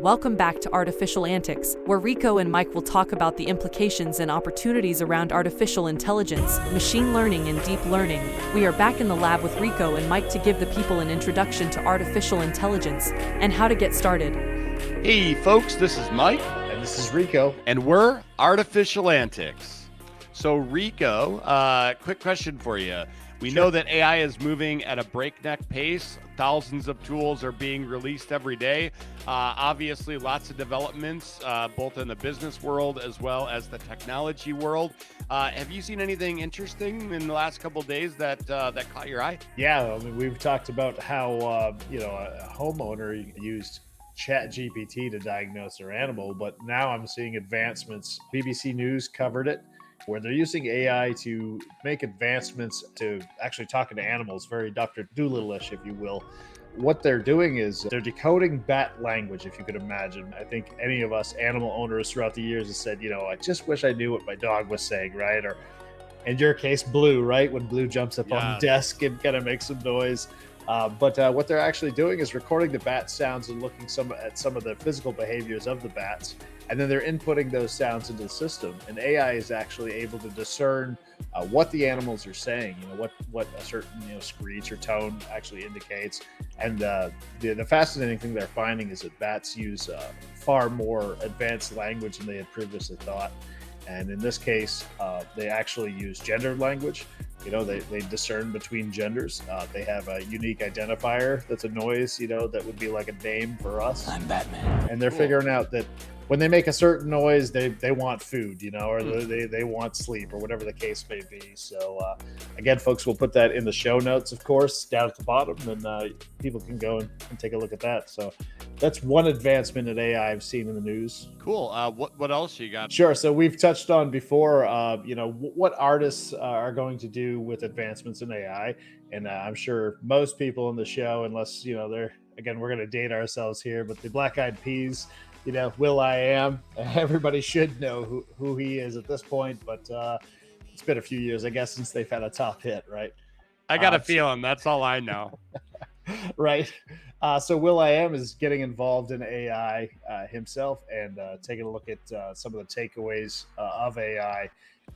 Welcome back to Artificial Antics, where Rico and Mike will talk about the implications and opportunities around artificial intelligence, machine learning, and deep learning. We are back in the lab with Rico and Mike to give the people an introduction to artificial intelligence and how to get started. Hey folks, this is Mike. And this is Rico. And we're Artificial Antics. So Rico, quick question for you. We know that AI is moving at a breakneck pace. Thousands of tools are being released every day. Obviously, lots of developments, both in the business world as well as the technology world. Have you seen anything interesting in the last couple of days that caught your eye? Yeah, I mean, we've talked about how a homeowner used ChatGPT to diagnose their animal, but now I'm seeing advancements. BBC News covered it, where they're using AI to make advancements to actually talking to animals, very Dr. Dolittle-ish, if you will. What they're doing is they're decoding bat language, if you could imagine. I think any of us animal owners throughout the years have said, I just wish I knew what my dog was saying, right? Or in your case, Blue, right? When Blue jumps up on the desk and kind of makes some noise. But what they're actually doing is recording the bat sounds and looking at some of the physical behaviors of the bats. And then they're inputting those sounds into the system. And AI is actually able to discern what the animals are saying, what a certain screech or tone actually indicates. And the fascinating thing they're finding is that bats use far more advanced language than they had previously thought. And in this case, they actually use gendered language. They discern between genders. They have a unique identifier that's a noise, that would be like a name for us. I'm Batman. And they're figuring out that when they make a certain noise, they want food, or they want sleep, or whatever the case may be. So again, folks, we'll put that in the show notes, of course, down at the bottom, and people can go and take a look at that. So that's one advancement in AI I've seen in the news. Cool. What else you got? Sure. So we've touched on before, what artists are going to do with advancements in AI. And I'm sure most people in the show, unless, we're going to date ourselves here, but the Black Eyed Peas, will.i.am, everybody should know who he is at this point, but it's been a few years, I guess, since they've had a top hit, right? I got a feeling. That's all I know. Right. So will.i.am is getting involved in AI himself and taking a look at some of the takeaways of AI.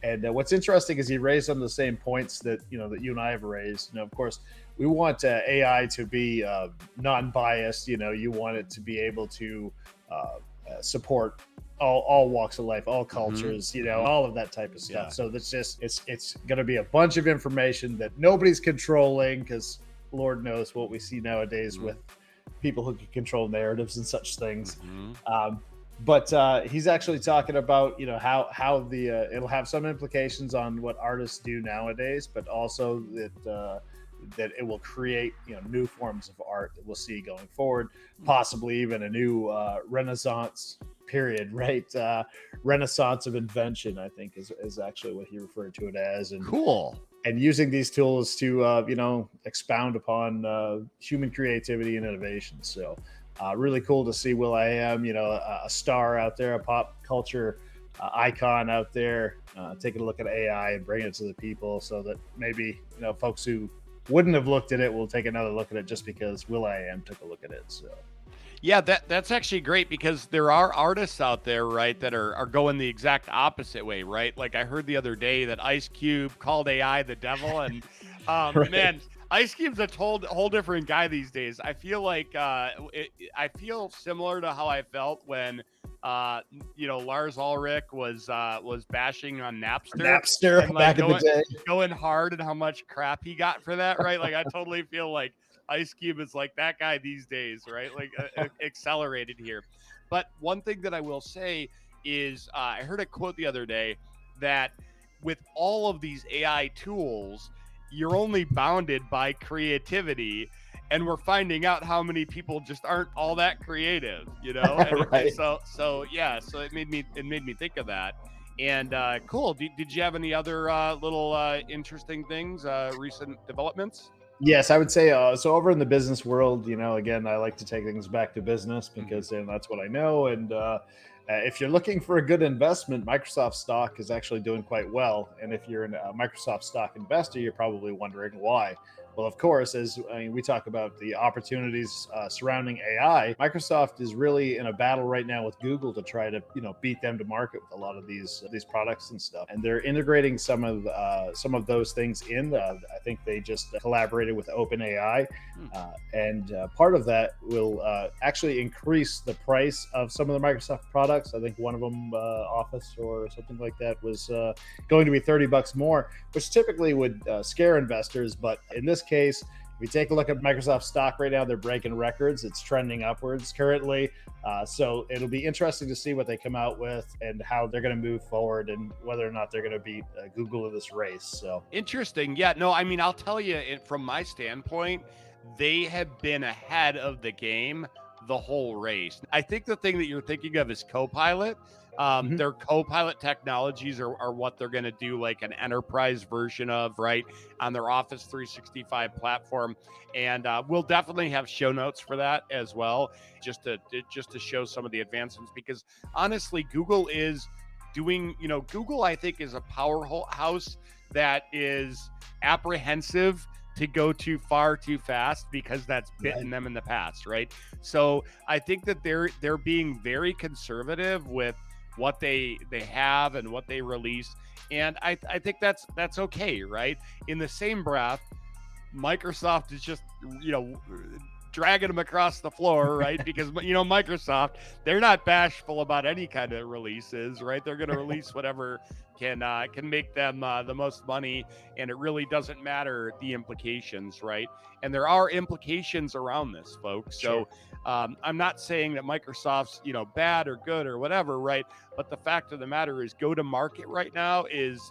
And what's interesting is he raised some of the same points that you and I have raised. Of course, we want AI to be non-biased. You want it to be able to support all walks of life, all cultures, all of that type of stuff. Yeah. So that's just it's going to be a bunch of information that nobody's controlling, because Lord knows what we see nowadays with people who can control narratives and such things. But he's actually talking about how the it'll have some implications on what artists do nowadays, but also that it will create new forms of art that we'll see going forward, possibly even a new Renaissance period, right? Renaissance of invention, I think, is actually what he referred to it as. And cool. And using these tools to expound upon human creativity and innovation. So really cool to see will.i.am, a star out there, a pop culture icon out there, taking a look at AI and bringing it to the people, so that maybe folks who wouldn't have looked at it will take another look at it just because will.i.am took a look at it. So yeah, that's actually great, because there are artists out there, right, that are going the exact opposite way, right? Like I heard the other day that Ice Cube called AI the devil, and right. Man, Ice Cube's a whole different guy these days. I feel like I feel similar to how I felt when Lars Ulrich was bashing on Napster and, back in the day, going hard, and how much crap he got for that, right? Like I totally feel like Ice Cube is like that guy these days, right? Like accelerated here. But one thing that I will say is I heard a quote the other day that with all of these AI tools, you're only bounded by creativity, and we're finding out how many people just aren't all that creative, Right. So it made me think of that. And cool. Did you have any other little interesting things, recent developments? Yes, I would say so. Over in the business world, again, I like to take things back to business because that's what I know. And if you're looking for a good investment, Microsoft stock is actually doing quite well. And if you're a Microsoft stock investor, you're probably wondering why. Well, of course, as we talk about the opportunities surrounding AI, Microsoft is really in a battle right now with Google to try to, beat them to market with a lot of these products and stuff. And they're integrating some of those things in. I think they just collaborated with OpenAI, and part of that will actually increase the price of some of the Microsoft products. I think one of them, Office or something like that, was going to be $30 more, which typically would scare investors. But in this case, if you take a look at Microsoft stock right now, they're breaking records. It's trending upwards currently. So it'll be interesting to see what they come out with and how they're going to move forward and whether or not they're going to beat Google in this race. So interesting. Yeah, no, I mean, I'll tell you from my standpoint, they have been ahead of the game the whole race. I think the thing that you're thinking of is Copilot. Their Copilot technologies are what they're going to do like an enterprise version of, right, on their Office 365 platform. And we'll definitely have show notes for that as well, just to show some of the advancements, because honestly, Google is doing, Google, I think, is a powerhouse that is apprehensive to go too far too fast because that's bitten them in the past, right? So I think that they're being very conservative with what they have and what they release, and I think that's okay, right? In the same breath, Microsoft is just dragging them across the floor, right? Because Microsoft, they're not bashful about any kind of releases, right? They're going to release whatever can make them the most money, and it really doesn't matter the implications, right? And there are implications around this, folks. Sure. So I'm not saying that Microsoft's bad or good or whatever, right? But the fact of the matter is, go to market right now is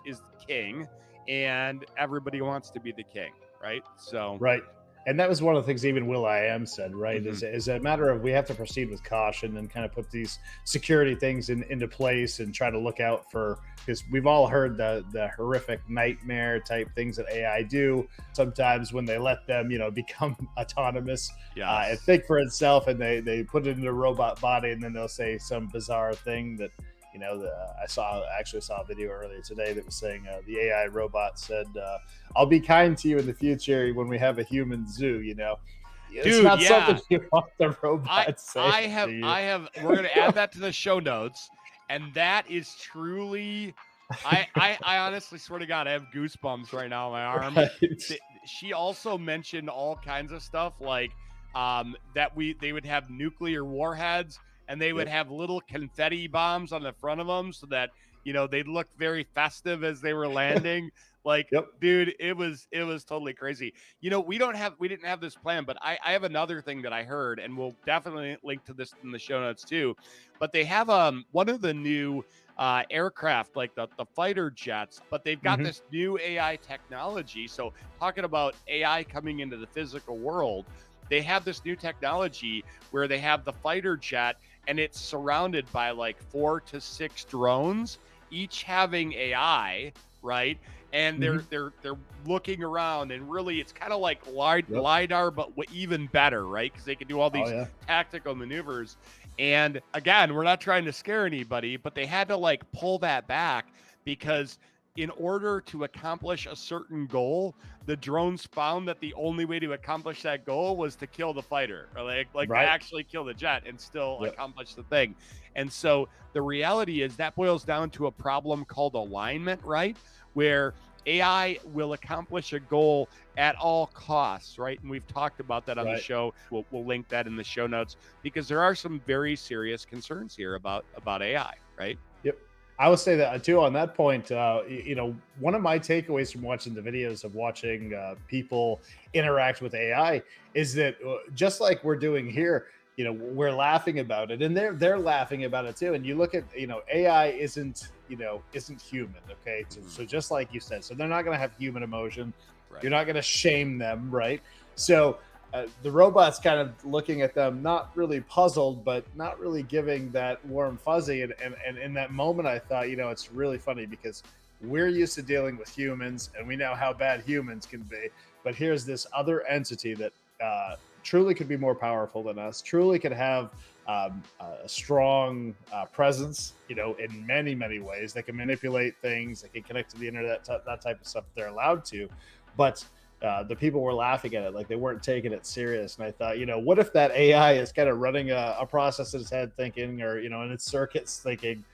king, and everybody wants to be the king, right? So right. And that was one of the things even will.i.am said, right? Is a matter of we have to proceed with caution and kind of put these security things into place and try to look out for, because we've all heard the horrific nightmare type things that AI do sometimes when they let them, become autonomous and think for itself, and they put it in a robot body, and then they'll say some bizarre thing that, I actually saw a video earlier today that was saying the AI robot said, "I'll be kind to you in the future when we have a human zoo." It's dude, not something you want the robot saying to you. We're gonna add that to the show notes, and that is truly. I honestly swear to God, I have goosebumps right now on my arm. Right. She also mentioned all kinds of stuff like that they would have nuclear warheads, and they would have little confetti bombs on the front of them so that they'd look very festive as they were landing. Like, dude, it was totally crazy. We didn't have this plan, but I have another thing that I heard, and we'll definitely link to this in the show notes too. But they have one of the new aircraft, like the fighter jets, but they've got this new AI technology. So talking about AI coming into the physical world, they have this new technology where they have the fighter jet, and it's surrounded by like 4 to 6 drones, each having AI, right? And they're looking around, and really it's kind of like LiDAR, but even better, right? Because they can do all these tactical maneuvers. And again, we're not trying to scare anybody, but they had to like pull that back because in order to accomplish a certain goal, the drones found that the only way to accomplish that goal was to kill the fighter, or to actually kill the jet and still accomplish the thing. And so the reality is that boils down to a problem called alignment, right? Where AI will accomplish a goal at all costs, right? And we've talked about that on the show. We'll link that in the show notes, because there are some very serious concerns here about AI, right? Yep. I would say that too. On that point, one of my takeaways from watching the videos of watching people interact with AI is that just like we're doing here, we're laughing about it, and they're laughing about it too. And you look at, AI isn't human, okay? So just like you said, so they're not going to have human emotion. Right. You're not going to shame them, right? So the robot's kind of looking at them, not really puzzled, but not really giving that warm fuzzy. And in that moment, I thought, it's really funny because we're used to dealing with humans, and we know how bad humans can be. But here's this other entity that truly could be more powerful than us, truly could have a strong presence, in many, many ways. They can manipulate things, they can connect to the internet, that type of stuff if they're allowed to. But the people were laughing at it, like they weren't taking it serious. And I thought, what if that AI is kind of running a process in its head thinking, or, in its circuits thinking,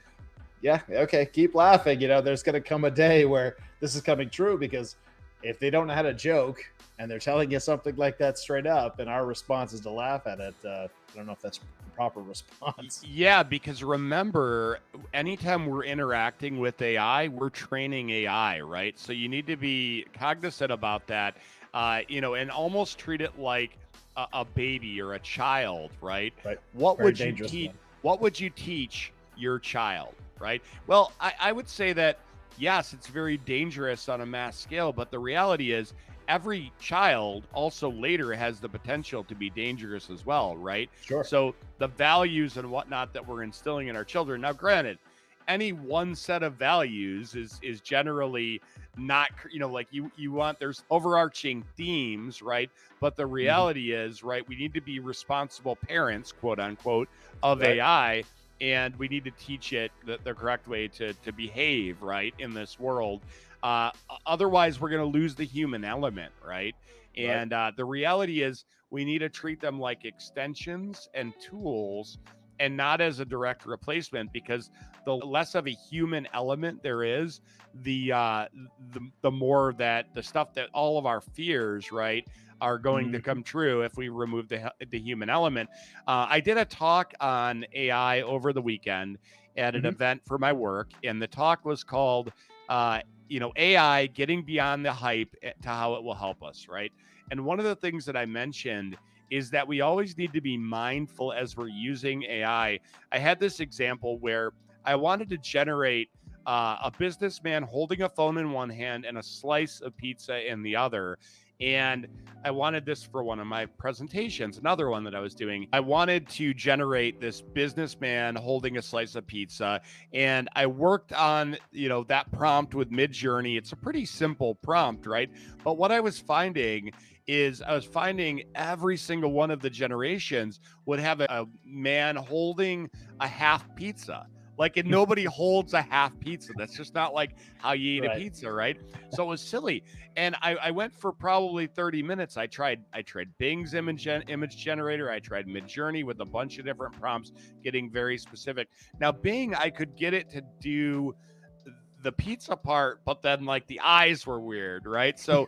yeah, okay, keep laughing. There's going to come a day where this is coming true, because if they don't know how to joke and they're telling you something like that straight up, and our response is to laugh at it, I don't know if that's the proper response. Yeah, because remember, anytime we're interacting with AI, we're training AI, right? So you need to be cognizant about that, and almost treat it like a baby or a child, right? Right. What Very would you dangerous teach? one. What would you teach your child, right? Well, I would say that yes, it's very dangerous on a mass scale, but the reality is every child also later has the potential to be dangerous as well, right? Sure. So the values and whatnot that we're instilling in our children. Now, granted, any one set of values is generally not, like you want, there's overarching themes, right? But the reality is, right, we need to be responsible parents, quote unquote, of Right. AI, and we need to teach it the correct way to behave, right, in this world. Otherwise, we're going to lose the human element, right? And the reality is, we need to treat them like extensions and tools, and not as a direct replacement, because the less of a human element there is, the more that the stuff that all of our fears, right, are going to come true if we remove the human element. I did a talk on AI over the weekend at an event for my work, and the talk was called AI getting beyond the hype to how it will help us, right? And one of the things that I mentioned is that we always need to be mindful as we're using AI. I had this example where I wanted to generate a businessman holding a phone in one hand and a slice of pizza in the other. And I wanted this for one of my presentations, another one that I was doing. I wanted to generate this businessman holding a slice of pizza. And I worked on, that prompt with Midjourney. It's a pretty simple prompt, right? But what I was finding is every single one of the generations would have a man holding a half pizza. Like, and nobody holds a half pizza. That's just not like how you eat a pizza, right? So it was silly. And I went for probably 30 minutes. I tried Bing's image generator. I tried Midjourney with a bunch of different prompts, getting very specific. Now, Bing, I could get it to do the pizza part, but then like the eyes were weird, right? So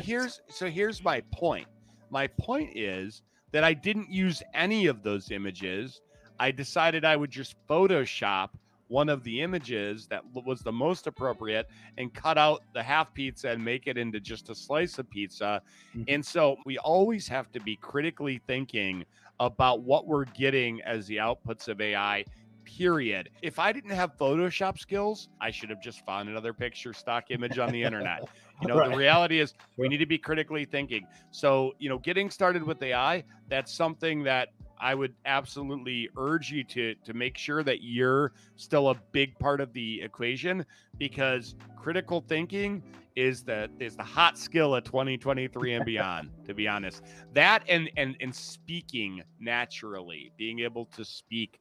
here's my point. My point is that I didn't use any of those images. I decided I would just Photoshop one of the images that was the most appropriate and cut out the half pizza and make it into just a slice of pizza. And so we always have to be critically thinking about what we're getting as the outputs of AI, period. If I didn't have Photoshop skills, I should have just found another picture stock image on the internet. The reality is we need to be critically thinking. So, getting started with AI, that's something that I would absolutely urge you to make sure that you're still a big part of the equation, because critical thinking is the hot skill of 2023 and beyond, to be honest. That and speaking naturally, being able to speak,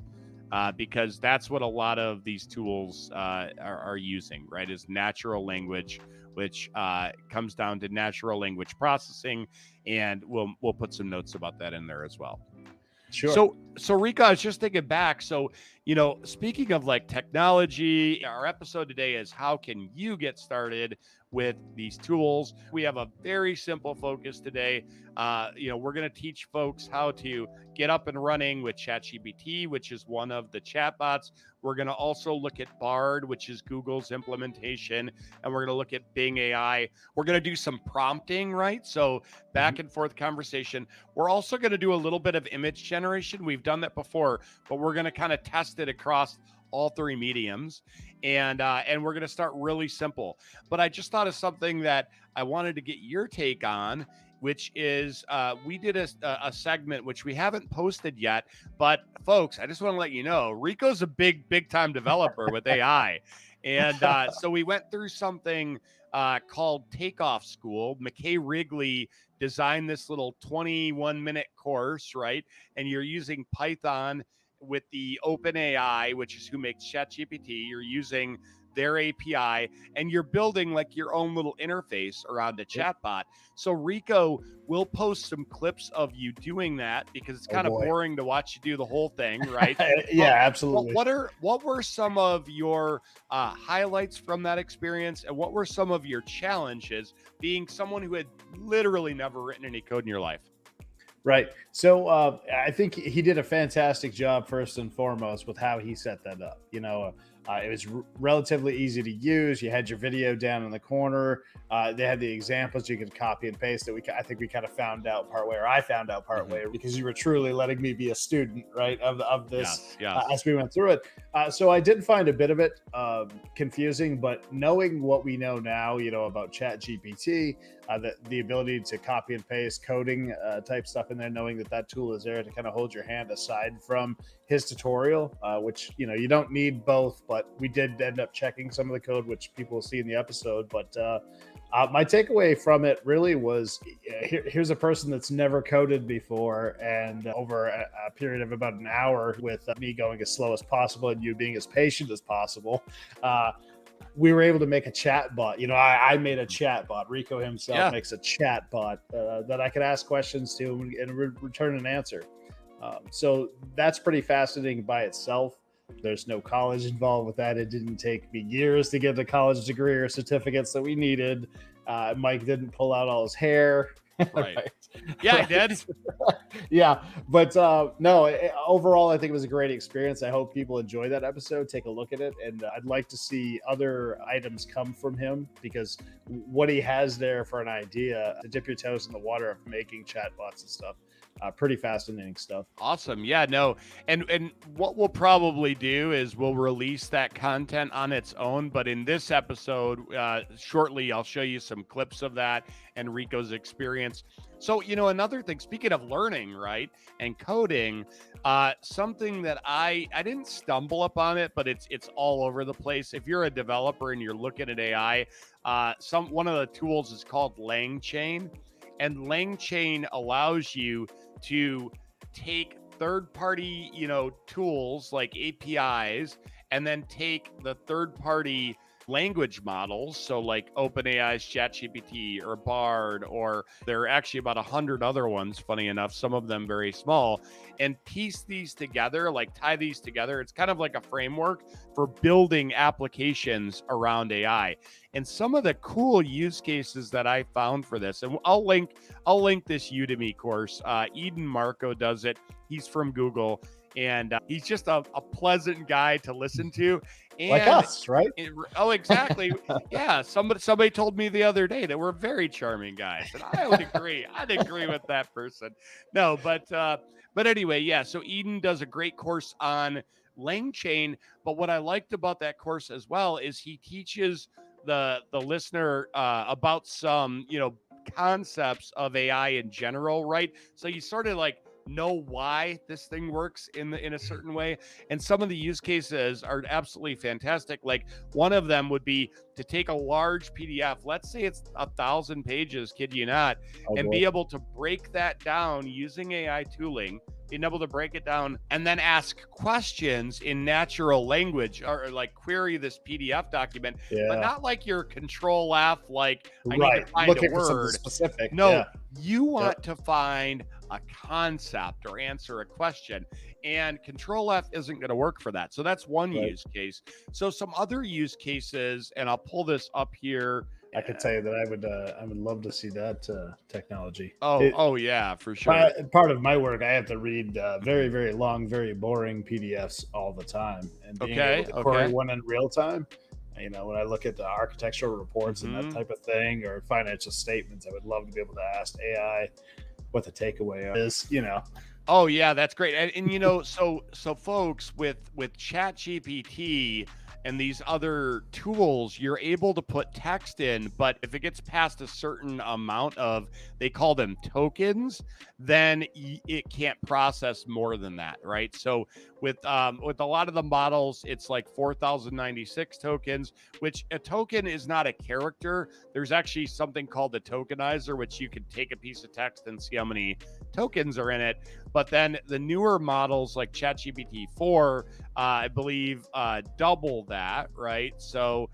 because that's what a lot of these tools are using, right? Is natural language, which comes down to natural language processing, and we'll put some notes about that in there as well. Sure. So Rico, I was just thinking back. So, speaking of like technology, our episode today is how can you get started with these tools? We have a very simple focus today. We're going to teach folks how to get up and running with ChatGPT, which is one of the chatbots. We're going to also look at Bard, which is Google's implementation, and we're going to look at Bing AI. We're going to do some prompting, right? So back and forth conversation. We're also going to do a little bit of image generation. We've done that before, but we're going to kind of test it across all three mediums, and we're going to start really simple. But I just thought of something that I wanted to get your take on, which is we did a segment which we haven't posted yet, but folks, I just want to let you know Rico's a big time developer with AI, and so we went through something called Takeoff School. McKay Wrigley designed this little 21-minute course, right? And you're using Python with the OpenAI, which is who makes ChatGPT. You're using their API, and you're building like your own little interface around a chatbot. So Rico will post some clips of you doing that because it's kind of boring to watch you do the whole thing, right? Yeah, absolutely. What were some of your highlights from that experience, and what were some of your challenges being someone who had literally never written any code in your life? Right. So I think he did a fantastic job first and foremost with how he set that up. It was relatively easy to use. You had your video down in the corner. They had the examples you could copy and paste. I think we kind of found out partway, or I found out partway, because you were truly letting me be a student, right, of this as we went through it. So I did find a bit of it confusing, but knowing what we know now, about ChatGPT, the ability to copy and paste coding type stuff in there, knowing that tool is there to kind of hold your hand aside from his tutorial, which, you don't need both, but we did end up checking some of the code, which people will see in the episode. But my takeaway from it really was here's a person that's never coded before, and over a period of about an hour with me going as slow as possible and you being as patient as possible, we were able to make a chat bot. I made a chat bot. Rico himself makes a chat bot that I could ask questions to and return an answer. So that's pretty fascinating by itself. There's no college involved with that. It didn't take me years to get the college degree or certificates that we needed. Mike didn't pull out all his hair. Right. Yeah, I did. Yeah. But no, overall, I think it was a great experience. I hope people enjoy that episode. Take a look at it. And I'd like to see other items come from him, because what he has there for an idea to dip your toes in the water of making chatbots and stuff. Pretty fascinating stuff. Awesome. Yeah, no. And what we'll probably do is we'll release that content on its own. But in this episode, shortly, I'll show you some clips of that and Rico's experience. So, another thing, speaking of learning, right, and coding, something that I didn't stumble upon it, but it's all over the place. If you're a developer and you're looking at AI, one of the tools is called LangChain. And LangChain allows you to take third-party, tools like APIs, and then take the third-party language models, so like OpenAI's ChatGPT or Bard, or there are actually about 100 other ones, funny enough, some of them very small, and piece these together, like tie these together. It's kind of like a framework for building applications around AI. And some of the cool use cases that I found for this, and I'll link this Udemy course. Eden Marco does it. He's from Google, and he's just a pleasant guy to listen to. And like us, right? Exactly. Yeah. Somebody told me the other day that we're very charming guys, and I would agree. I'd agree with that person. No, but anyway, yeah. So Eden does a great course on LangChain, but what I liked about that course as well is he teaches the listener about some concepts of AI in general, right? So you sort of like know why this thing works in a certain way, and some of the use cases are absolutely fantastic. Like one of them would be to take a large PDF, let's say it's 1,000 pages, kid you not, and be able to break that down using AI tooling, being able to break it down and then ask questions in natural language, or like query this PDF document, but not like your control F, like I need to find looking a word. for something specific. No, you want to find a concept or answer a question, and control F isn't going to work for that. So that's one use case. So some other use cases, and I'll pull this up here. I could tell you that I would love to see that technology. Oh yeah, for sure. Part of my work, I have to read very, very long, very boring PDFs all the time, and being able to query one in real time. When I look at the architectural reports and that type of thing, or financial statements, I would love to be able to ask AI what the takeaway is. Oh yeah, that's great. And so folks, with ChatGPT and these other tools, you're able to put text in, but if it gets past a certain amount of, they call them tokens, then it can't process more than that, right? So with a lot of the models, it's like 4,096 tokens, which a token is not a character. There's actually something called the Tokenizer, which you can take a piece of text and see how many tokens are in it. But then the newer models like ChatGPT 4, I believe, double that, right? So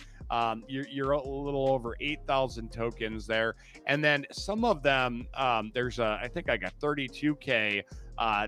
you're a little over 8,000 tokens there. And then some of them, I think I got 32K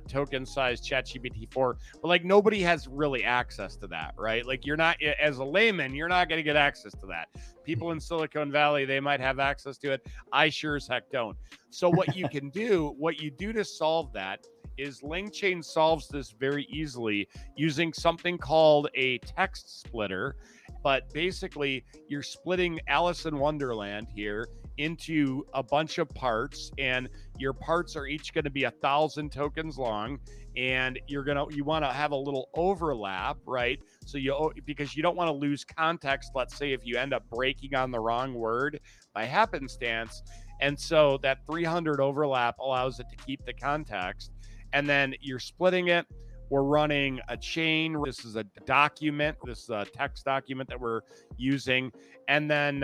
token size ChatGPT 4, but like nobody has really access to that, right? Like you're not, as a layman, you're not going to get access to that. People in Silicon Valley, they might have access to it. I sure as heck don't. So what you do to solve that is LangChain solves this very easily using something called a text splitter. But basically, you're splitting Alice in Wonderland here into a bunch of parts, and your parts are each going to be 1,000 tokens long, and you want to have a little overlap, right? So because you don't want to lose context. Let's say if you end up breaking on the wrong word by happenstance, and so that 300 overlap allows it to keep the context, and then you're splitting it. We're running a chain. This is a document. This is a text document that we're using, and then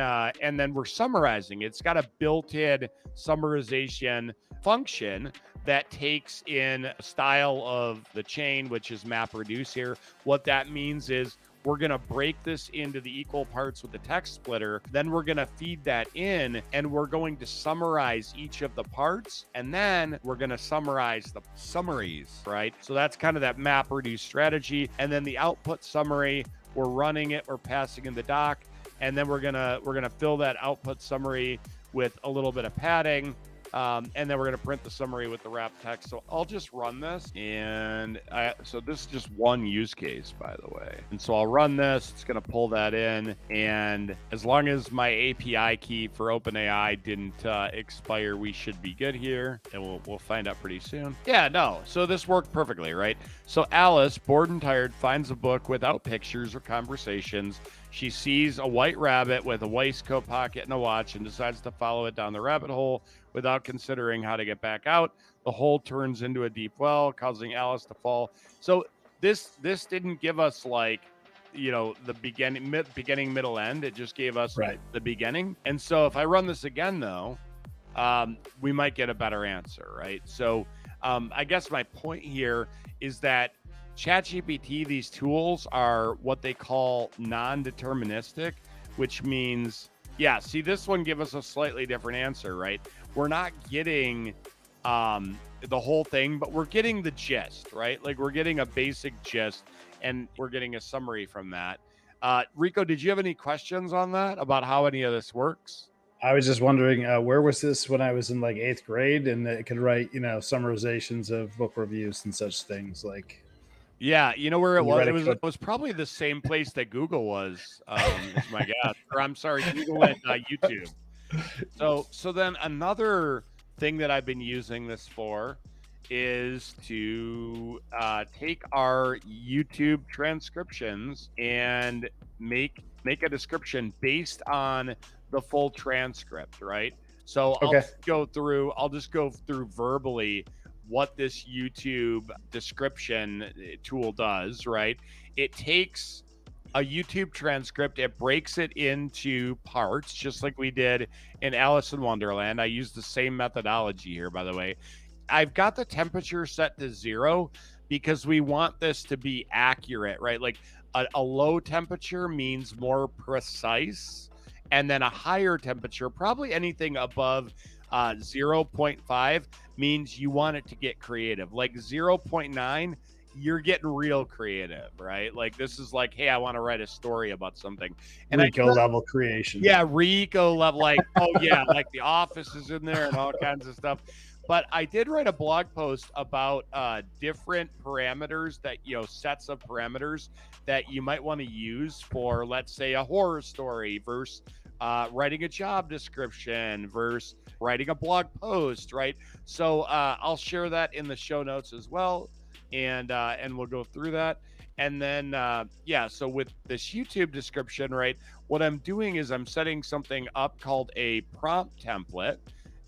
we're summarizing. It's got a built-in summarization function that takes in style of the chain, which is MapReduce here. What that means is we're going to break this into the equal parts with the text splitter. Then we're going to feed that in, and we're going to summarize each of the parts. And then we're going to summarize the summaries, right? So that's kind of that MapReduce strategy. And then the output summary, we're running it, we're passing in the doc, and then we're going to fill that output summary with a little bit of padding. And then we're going to print the summary with the wrap text. So I'll just run this. So this is just one use case, by the way. And so I'll run this. It's going to pull that in. And as long as my API key for OpenAI didn't expire, we should be good here. And we'll find out pretty soon. Yeah, no. So this worked perfectly, right? So Alice, bored and tired, finds a book without pictures or conversations. She sees a white rabbit with a waistcoat pocket and a watch and decides to follow it down the rabbit hole without considering how to get back out. The hole turns into a deep well, causing Alice to fall. So this didn't give us like, the beginning, middle, end. It just gave us the beginning. And so if I run this again, though, we might get a better answer, right? So I guess my point here is that ChatGPT, these tools are what they call non-deterministic, which means, see, this one give us a slightly different answer, right? We're not getting the whole thing, but we're getting the gist, right? Like we're getting a basic gist, and we're getting a summary from that. Rico, did you have any questions on that about how any of this works? I was just wondering, where was this when I was in like 8th grade, and it could write, summarizations of book reviews and such things like. Yeah, you know where it was? It was probably the same place that Google was, is my guess. Or I'm sorry, Google and YouTube. So then another thing that I've been using this for is to take our YouTube transcriptions and make a description based on the full transcript, right? So I'll just go through verbally what this YouTube description tool does, right? It takes a YouTube transcript, it breaks it into parts, just like we did in Alice in Wonderland. I use the same methodology here, by the way. I've got the temperature set to 0 because we want this to be accurate, right? Like a low temperature means more precise, and then a higher temperature, probably anything above 0.5, means you want it to get creative. Like 0.9, you're getting real creative, right? Like this is like, hey, I want to write a story about something. And Rico level creation. Yeah, Rico level, like, oh yeah, like The Office is in there and all kinds of stuff. But I did write a blog post about different parameters that, sets of parameters that you might want to use for, let's say, a horror story versus writing a job description versus writing a blog post, right? So I'll share that in the show notes as well, and we'll go through that. And then so with this YouTube description, right, what I'm doing is I'm setting something up called a prompt template,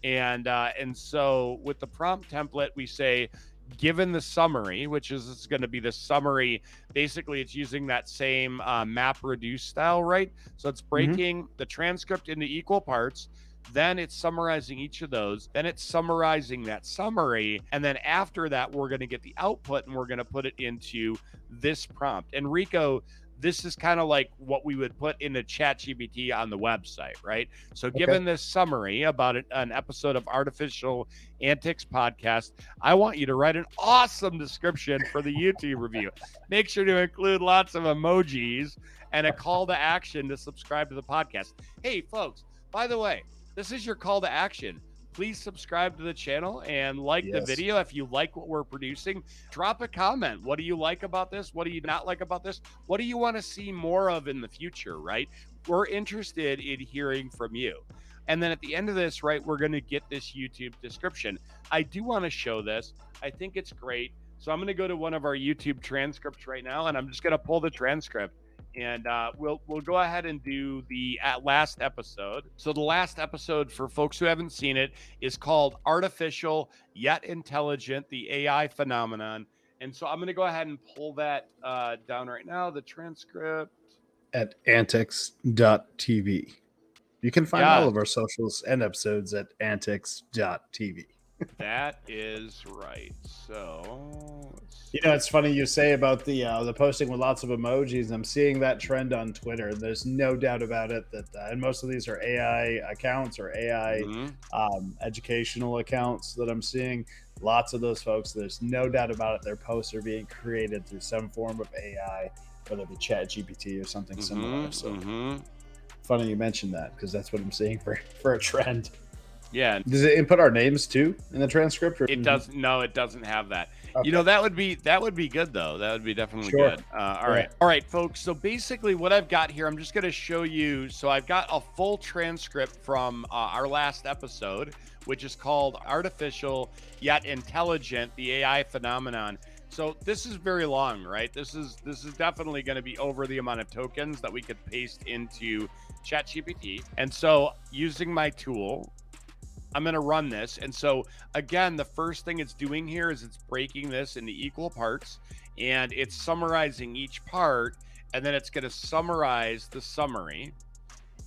and so with the prompt template, we say given the summary, which is going to be the summary, basically it's using that same map reduce style, right? So it's breaking the transcript into equal parts. Then it's summarizing each of those. Then it's summarizing that summary. And then after that, we're going to get the output and we're going to put it into this prompt. And Rico, this is kind of like what we would put into ChatGPT on the website, right? So given this summary about an episode of Artificial Antics podcast, I want you to write an awesome description for the YouTube review. Make sure to include lots of emojis and a call to action to subscribe to the podcast. Hey, folks, by the way, this is your call to action. Please subscribe to the channel and like the video. If you like what we're producing, drop a comment. What do you like about this? What do you not like about this? What do you want to see more of in the future, right? We're interested in hearing from you. And then at the end of this, right, we're going to get this YouTube description. I do want to show this. I think it's great. So I'm going to go to one of our YouTube transcripts right now, and I'm just going to pull the transcript. And we'll go ahead and do the last episode. So the last episode, for folks who haven't seen it, is called Artificial Yet Intelligent, the AI Phenomenon. And so I'm going to go ahead and pull that down right now, the transcript. At antics.tv. You can find all of our socials and episodes at antics.tv. That is right. So, it's funny you say about the posting with lots of emojis. I'm seeing that trend on Twitter. There's no doubt about it that, and most of these are AI accounts or AI educational accounts that I'm seeing. Lots of those folks. There's no doubt about it. Their posts are being created through some form of AI, whether it be ChatGPT or something similar. So, funny you mentioned that because that's what I'm seeing for a trend. Yeah. Does it input our names too in the transcript? Or? It doesn't. No, it doesn't have that. Okay. That would be good though. That would be definitely good. All right, folks. So basically, what I've got here, I'm just going to show you. So I've got a full transcript from our last episode, which is called "Artificial Yet Intelligent: The AI Phenomenon." So this is very long, right? This is definitely going to be over the amount of tokens that we could paste into ChatGPT. And so using my tool, I'm going to run this. And so again, the first thing it's doing here is it's breaking this into equal parts and it's summarizing each part. And then it's going to summarize the summary.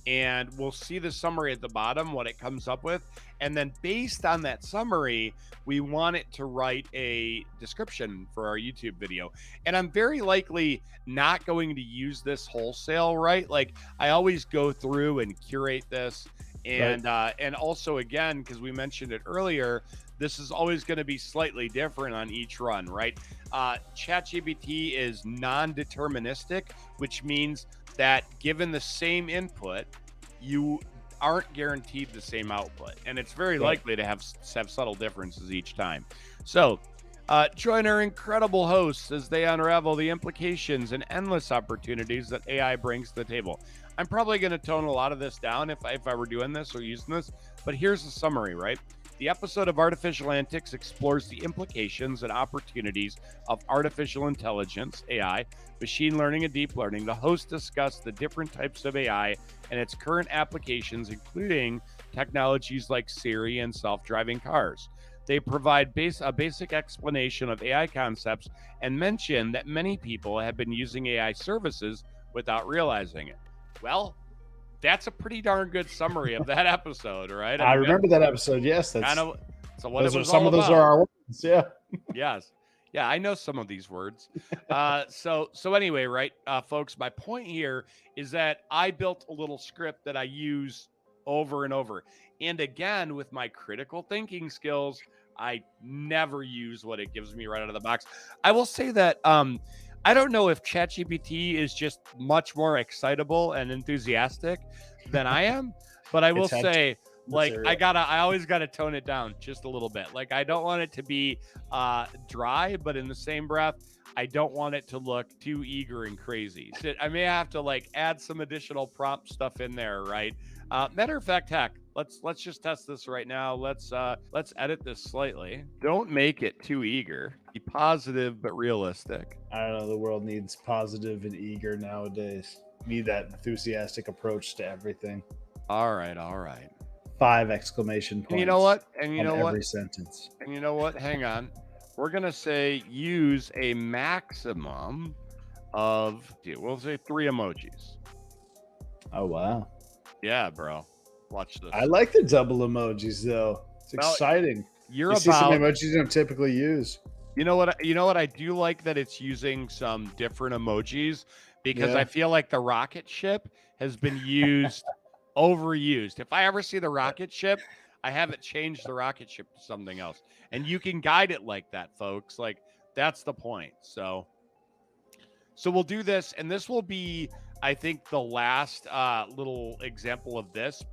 And we'll see the summary at the bottom, what it comes up with. And then based on that summary, we want it to write a description for our YouTube video. And I'm very likely not going to use this wholesale, right? Like I always go through and curate this. And and also, again, because we mentioned it earlier, this is always going to be slightly different on each run, right? ChatGPT is non-deterministic, which means that given the same input, you aren't guaranteed the same output. And it's very likely to have subtle differences each time. So join our incredible hosts as they unravel the implications and endless opportunities that AI brings to the table. I'm probably going to tone a lot of this down if I were doing this or using this, but here's the summary, right? The episode of Artificial Antics explores the implications and opportunities of artificial intelligence, AI, machine learning, and deep learning. The hosts discuss the different types of AI and its current applications, including technologies like Siri and self-driving cars. They provide a basic explanation of AI concepts and mention that many people have been using AI services without realizing it. Well, that's a pretty darn good summary of that episode, right? I remember that episode. Yes, that's kind of. So what those it are was some all of those about. are our words. Yeah. Yes. Yeah, I know some of these words. So anyway, right, folks, my point here is that I built a little script that I use over and over. And again, with my critical thinking skills, I never use what it gives me right out of the box. I will say that I don't know if ChatGPT is just much more excitable and enthusiastic than I am, but I will say, like, I always gotta tone it down just a little bit. Like, I don't want it to be dry, but in the same breath, I don't want it to look too eager and crazy. So I may have to like add some additional prompt stuff in there, right? Matter of fact, heck, let's just test this right now. Let's edit this slightly. Don't make it too eager. Be positive but realistic. I don't know. The world needs positive and eager nowadays. Need that enthusiastic approach to everything. All right. 5 exclamation points. And you know what? Every sentence. And you know what? Hang on. we're going to say use a maximum of, we'll say 3 emojis. Oh, wow. Yeah, bro. Watch this. I like the double emojis, though. It's exciting. You're you see some about, emojis you don't typically use. You know what? I do like that it's using some different emojis, because Yeah. I feel like the rocket ship has been used, overused. If I ever see the rocket ship, I have it change the rocket ship to something else. And you can guide it like that, folks. Like, that's the point. So we'll do this, and this will be, I think, the last little example of this.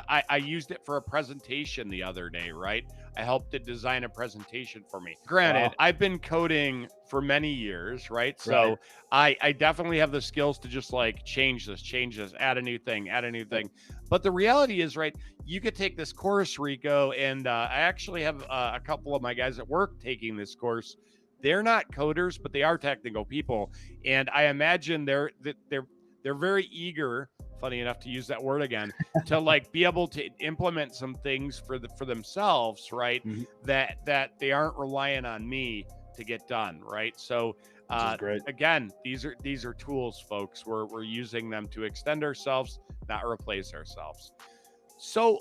I used it for a presentation the other day, right? I helped it design a presentation for me. Granted, Wow. I've been coding for many years, right? So I definitely have the skills to just like change this, add a new thing. But the reality is, right, you could take this course, Rico, and I actually have a couple of my guys at work taking this course. They're not coders, but they are technical people, and I imagine they're very eager, funny enough to use that word again, to like be able to implement some things for themselves, right? Mm-hmm. That they aren't relying on me to get done, right? So great. again, these are tools, folks. We're using them to extend ourselves, not replace ourselves. So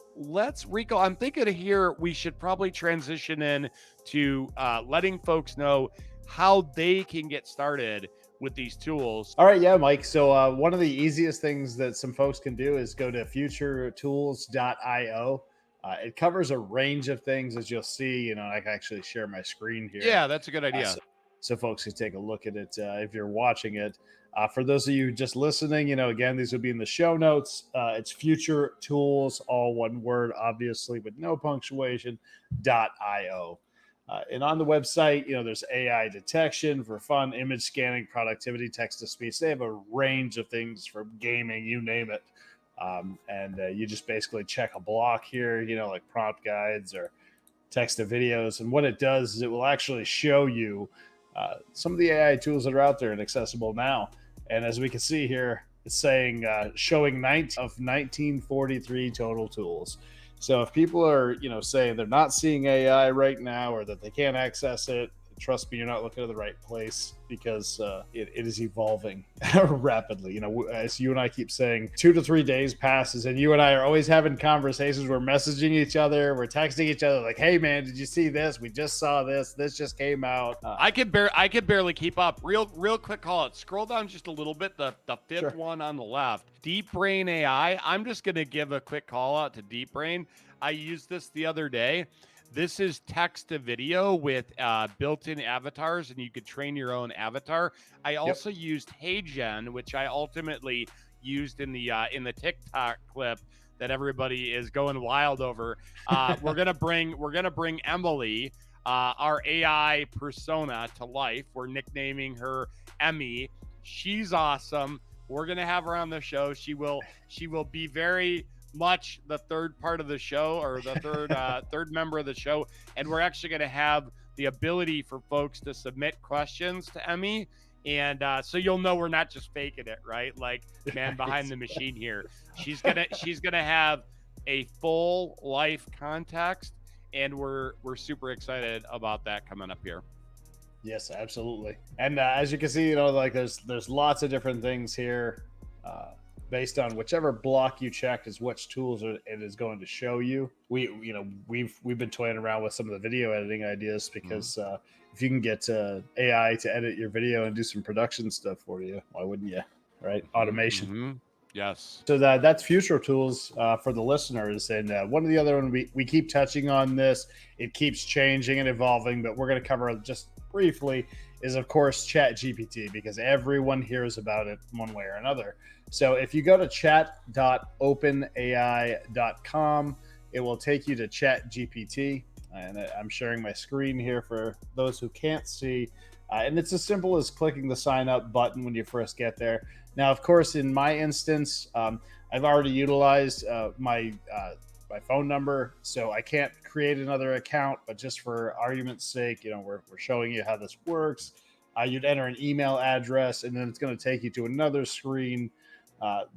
Rico, I'm thinking here we should probably transition in to letting folks know how they can get started with these tools. All right, yeah, Mike. So one of the easiest things that some folks can do is go to futuretools.io. It covers a range of things, as you'll see. I can actually share my screen here. Yeah, that's a good idea. So folks can take a look at it if you're watching it. For those of you just listening, again, these will be in the show notes. It's Future Tools, all one word, obviously, with no punctuation, .io. And on the website, there's AI detection for fun, image scanning, productivity, text to speech. They have a range of things from gaming, you name it. And you just basically check a block here, like prompt guides or text to videos. And what it does is it will actually show you some of the AI tools that are out there and accessible now. And as we can see here, it's saying showing 19 of 1943 total tools. So if people are, saying they're not seeing AI right now or that they can't access it, trust me, you're not looking at the right place, because it is evolving rapidly. As you and I keep saying, 2 to 3 days passes and you and I are always having conversations. We're messaging each other. We're texting each other like, hey, man, did you see this? We just saw this. This just came out. I could barely keep up. Real quick call it. Scroll down just a little bit. The fifth one on the left. Deepbrain AI. I'm just going to give a quick call out to Deepbrain. I used this the other day. This is text to video with built-in avatars, and you could train your own avatar. I also used HeyGen, which I ultimately used in the TikTok clip that everybody is going wild over. We're gonna bring Emily, our AI persona, to life. We're nicknaming her Emmy. She's awesome. We're gonna have her on the show. She will be very much the third part of the show, or the third member of the show, and we're actually going to have the ability for folks to submit questions to Emmy, and so you'll know we're not just faking it, right? Like, man behind the machine here. She's gonna have a full life context, and we're super excited about that coming up here. Yes, absolutely. And as you can see, like there's lots of different things here. Based on whichever block you check is which tools it is going to show you. We've been toying around with some of the video editing ideas, because if you can get AI to edit your video and do some production stuff for you, why wouldn't you? Right? Automation. Mm-hmm. Yes. So that's Future Tools for the listeners. And one of the other one, we keep touching on this. It keeps changing and evolving, but we're going to cover just briefly is, of course, ChatGPT, because everyone hears about it one way or another. So if you go to chat.openai.com, it will take you to ChatGPT. And I'm sharing my screen here for those who can't see. And it's as simple as clicking the sign up button when you first get there. Now, of course, in my instance, I've already utilized my phone number, so I can't create another account. But just for argument's sake, we're showing you how this works. You'd enter an email address, and then it's going to take you to another screen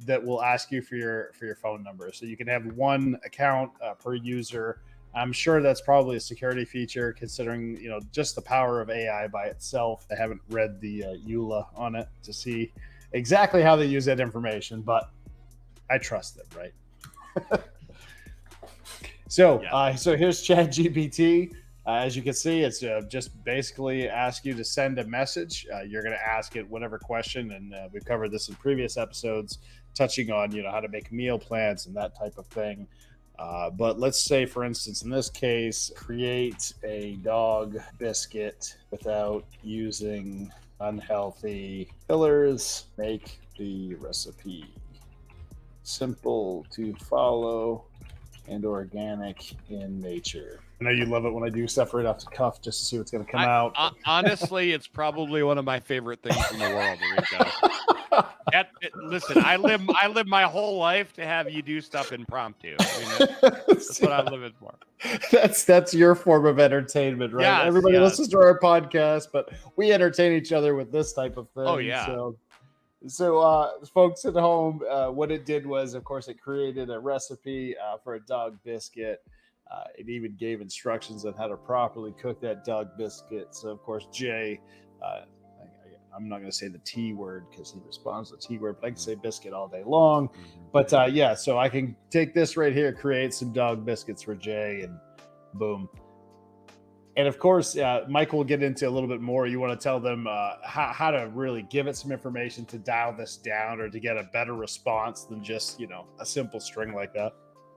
that will ask you for your phone number. So you can have one account per user. I'm sure that's probably a security feature, considering just the power of AI by itself. I haven't read the EULA on it to see exactly how they use that information, but I trust them, right? So here's ChatGPT. As you can see, it's just basically ask you to send a message. You're going to ask it whatever question, and we've covered this in previous episodes, touching on how to make meal plans and that type of thing. But let's say, for instance, in this case, create a dog biscuit without using unhealthy fillers. Make the recipe simple to follow and organic in nature. I know you love it when I do stuff right off the cuff just to see what's going to come out. Honestly, it's probably one of my favorite things in the world, Rico. Listen, I live my whole life to have you do stuff impromptu. That's what I live it for. That's your form of entertainment, right? Yes, Everybody listens to our podcast, but we entertain each other with this type of thing. Oh yeah. So folks at home, what it did was, of course, it created a recipe for a dog biscuit. It even gave instructions on how to properly cook that dog biscuit. So, of course, Jay, I'm not going to say the T word because he responds to the T word, but I can say biscuit all day long. But so I can take this right here, create some dog biscuits for Jay, and boom. And of course, Mike will get into a little bit more. You want to tell them how to really give it some information to dial this down or to get a better response than just, a simple string like that.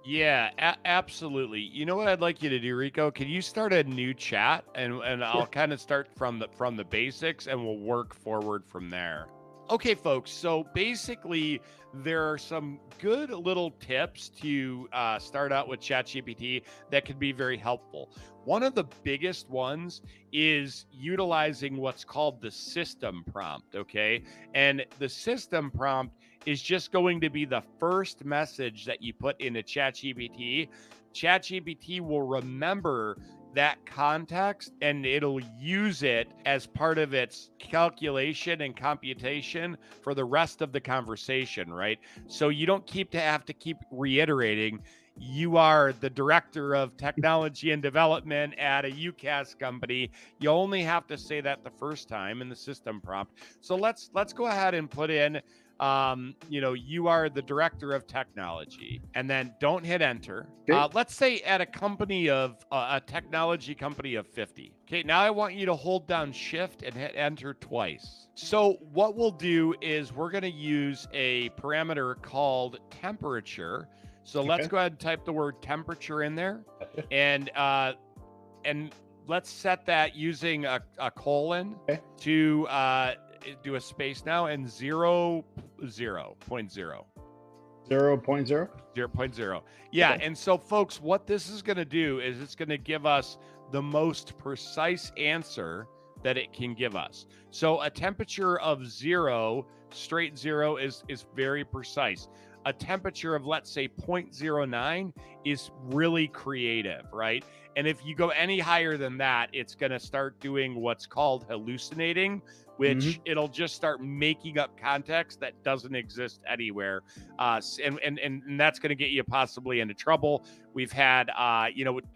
Yeah, absolutely. You know what I'd like you to do, Rico? Can you start a new chat and I'll kind of start from the basics and we'll work forward from there. Okay, folks. So basically, there are some good little tips to start out with ChatGPT that can be very helpful. One of the biggest ones is utilizing what's called the system prompt, okay? And the system prompt is just going to be the first message that you put into ChatGPT. ChatGPT will remember that context and it'll use it as part of its calculation and computation for the rest of the conversation, right? So you don't have to keep reiterating, you are the director of technology and development at a UCaaS company. You only have to say that the first time in the system prompt. So let's go ahead and put in you are the director of technology, and then don't hit enter. Okay. Let's say at a company of a technology company of 50. Okay, now I want you to hold down shift and hit enter twice. So what we'll do is we're going to use a parameter called temperature. So let's go ahead and type the word temperature in there, and let's set that using a colon to do a space now, and 0.0. 0.0. Yeah. Okay. And so folks, what this is going to do is it's going to give us the most precise answer that it can give us. So a temperature of 0, straight 0 is very precise. A temperature of, let's say, 0.09 is really creative, right? And if you go any higher than that, it's going to start doing what's called hallucinating, which it'll just start making up context that doesn't exist anywhere. And that's going to get you possibly into trouble. We've had,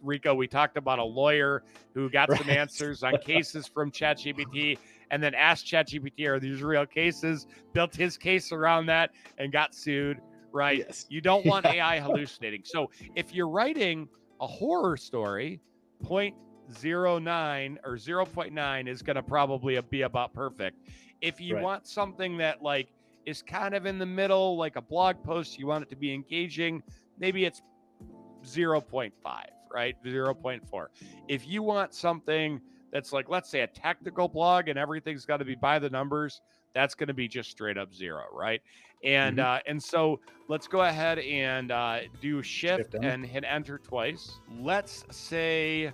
Rico, we talked about a lawyer who got some answers on cases from ChatGPT and then asked ChatGPT, are these real cases? Built his case around that and got sued, right? Yes. You don't want AI hallucinating. So if you're writing a horror story, 0.09 or 0.9 is going to probably be about perfect. If you want something that is kind of in the middle, like a blog post, you want it to be engaging, maybe it's 0.5, right? 0.4. If you want something that's let's say a technical blog and everything's got to be by the numbers, that's going to be just straight up 0, right? And and so let's go ahead and do shift and hit enter twice. Let's say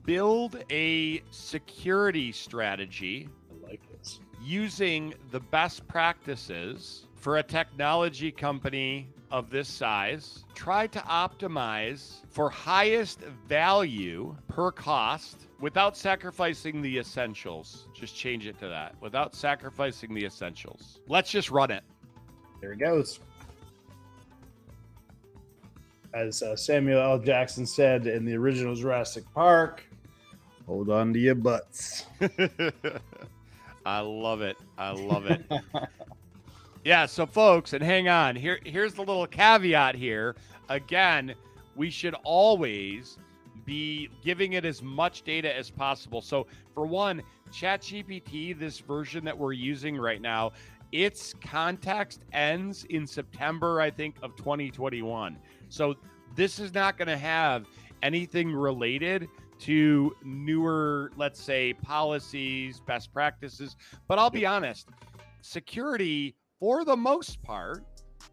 build a security strategy. I like this. Using the best practices for a technology company of this size. Try to optimize for highest value per cost without sacrificing the essentials. Just change it to that. Without sacrificing the essentials. Let's just run it. There it goes. as Samuel L. Jackson said in the original Jurassic Park, hold on to your butts. I love it. I love it. Yeah, so folks, and hang on. Here's the little caveat here. Again, we should always be giving it as much data as possible. So for one, ChatGPT, this version that we're using right now, its context ends in September, I think, of 2021. So this is not going to have anything related to newer, let's say, policies, best practices. But I'll be honest, security, for the most part,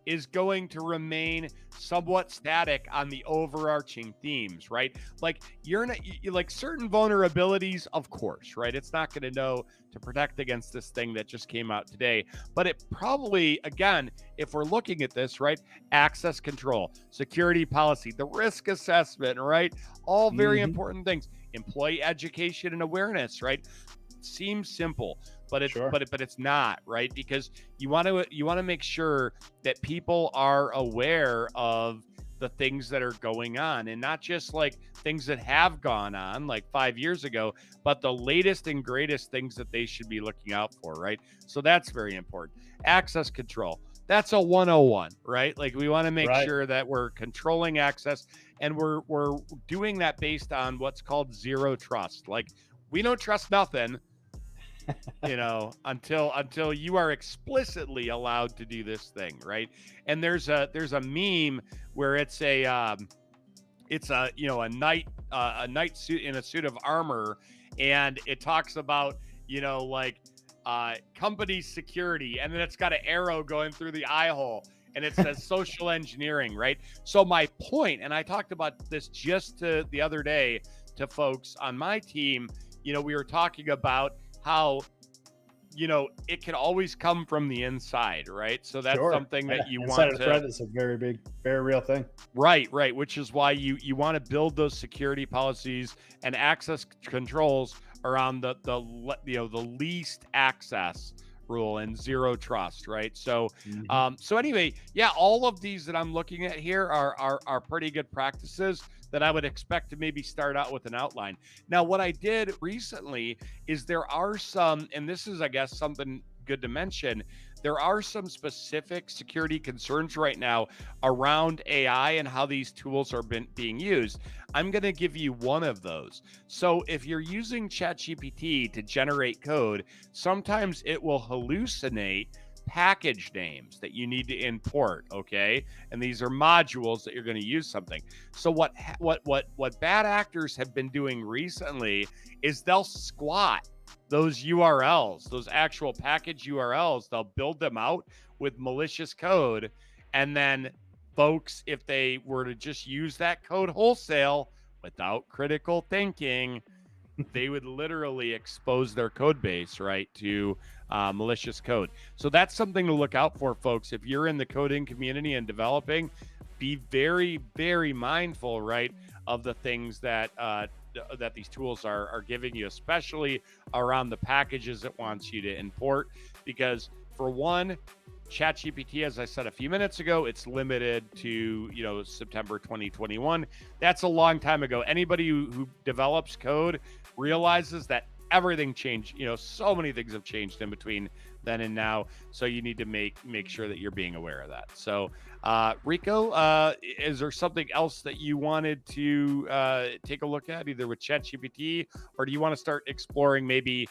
is going to remain somewhat static on the overarching themes, right? Like you're not like certain vulnerabilities, of course, right? It's not going to know to protect against this thing that just came out today, but it probably, again, if we're looking at this, right? Access control, security policy, the risk assessment, right? All very important things. Employee education and awareness, right? Seems simple, but it's but it's not, right? Because you want to make sure that people are aware of the things that are going on, and not just like things that have gone on like 5 years ago, but the latest and greatest things that they should be looking out for, right? So that's very important. Access control, that's a 101, right? Like we want to make sure that we're controlling access, and we're doing that based on what's called zero trust. Like we don't trust nothing, you know, until you are explicitly allowed to do this thing, right? And there's a meme where it's a you know, a knight suit in a suit of armor, and it talks about, you know, like company security, and then it's got an arrow going through the eye hole, and it says social engineering, right? So my point, and I talked about this just the other day to folks on my team, you know, we were talking about how, you know, it can always come from the inside, right? So that's something that you want to... threat is a very big, very real thing. Right, which is why you want to build those security policies and access controls around the least access rule and zero trust, right? So so anyway, yeah, all of these that I'm looking at here are pretty good practices that I would expect to maybe start out with an outline. Now, what I did recently is there are some, and this is, I guess, something good to mention, there are some specific security concerns right now around AI and how these tools are being used. I'm going to give you one of those. So if you're using ChatGPT to generate code, sometimes it will hallucinate package names that you need to import, okay? And these are modules that you're going to use something. So what bad actors have been doing recently is they'll squat those URLs, those actual package URLs, they'll build them out with malicious code, and then folks, if they were to just use that code wholesale without critical thinking, they would literally expose their code base, right, to malicious code. So that's something to look out for, folks. If you're in the coding community and developing, be very, very mindful, right, of the things that that these tools are giving you, especially around the packages it wants you to import. Because for one, ChatGPT, as I said a few minutes ago, it's limited to, you know, September 2021. That's a long time ago. Anybody who develops code realizes that everything changed. You know, so many things have changed in between then and now. So you need to make sure that you're being aware of that. So Rico, is there something else that you wanted to take a look at, either with ChatGPT, or do you want to start exploring maybe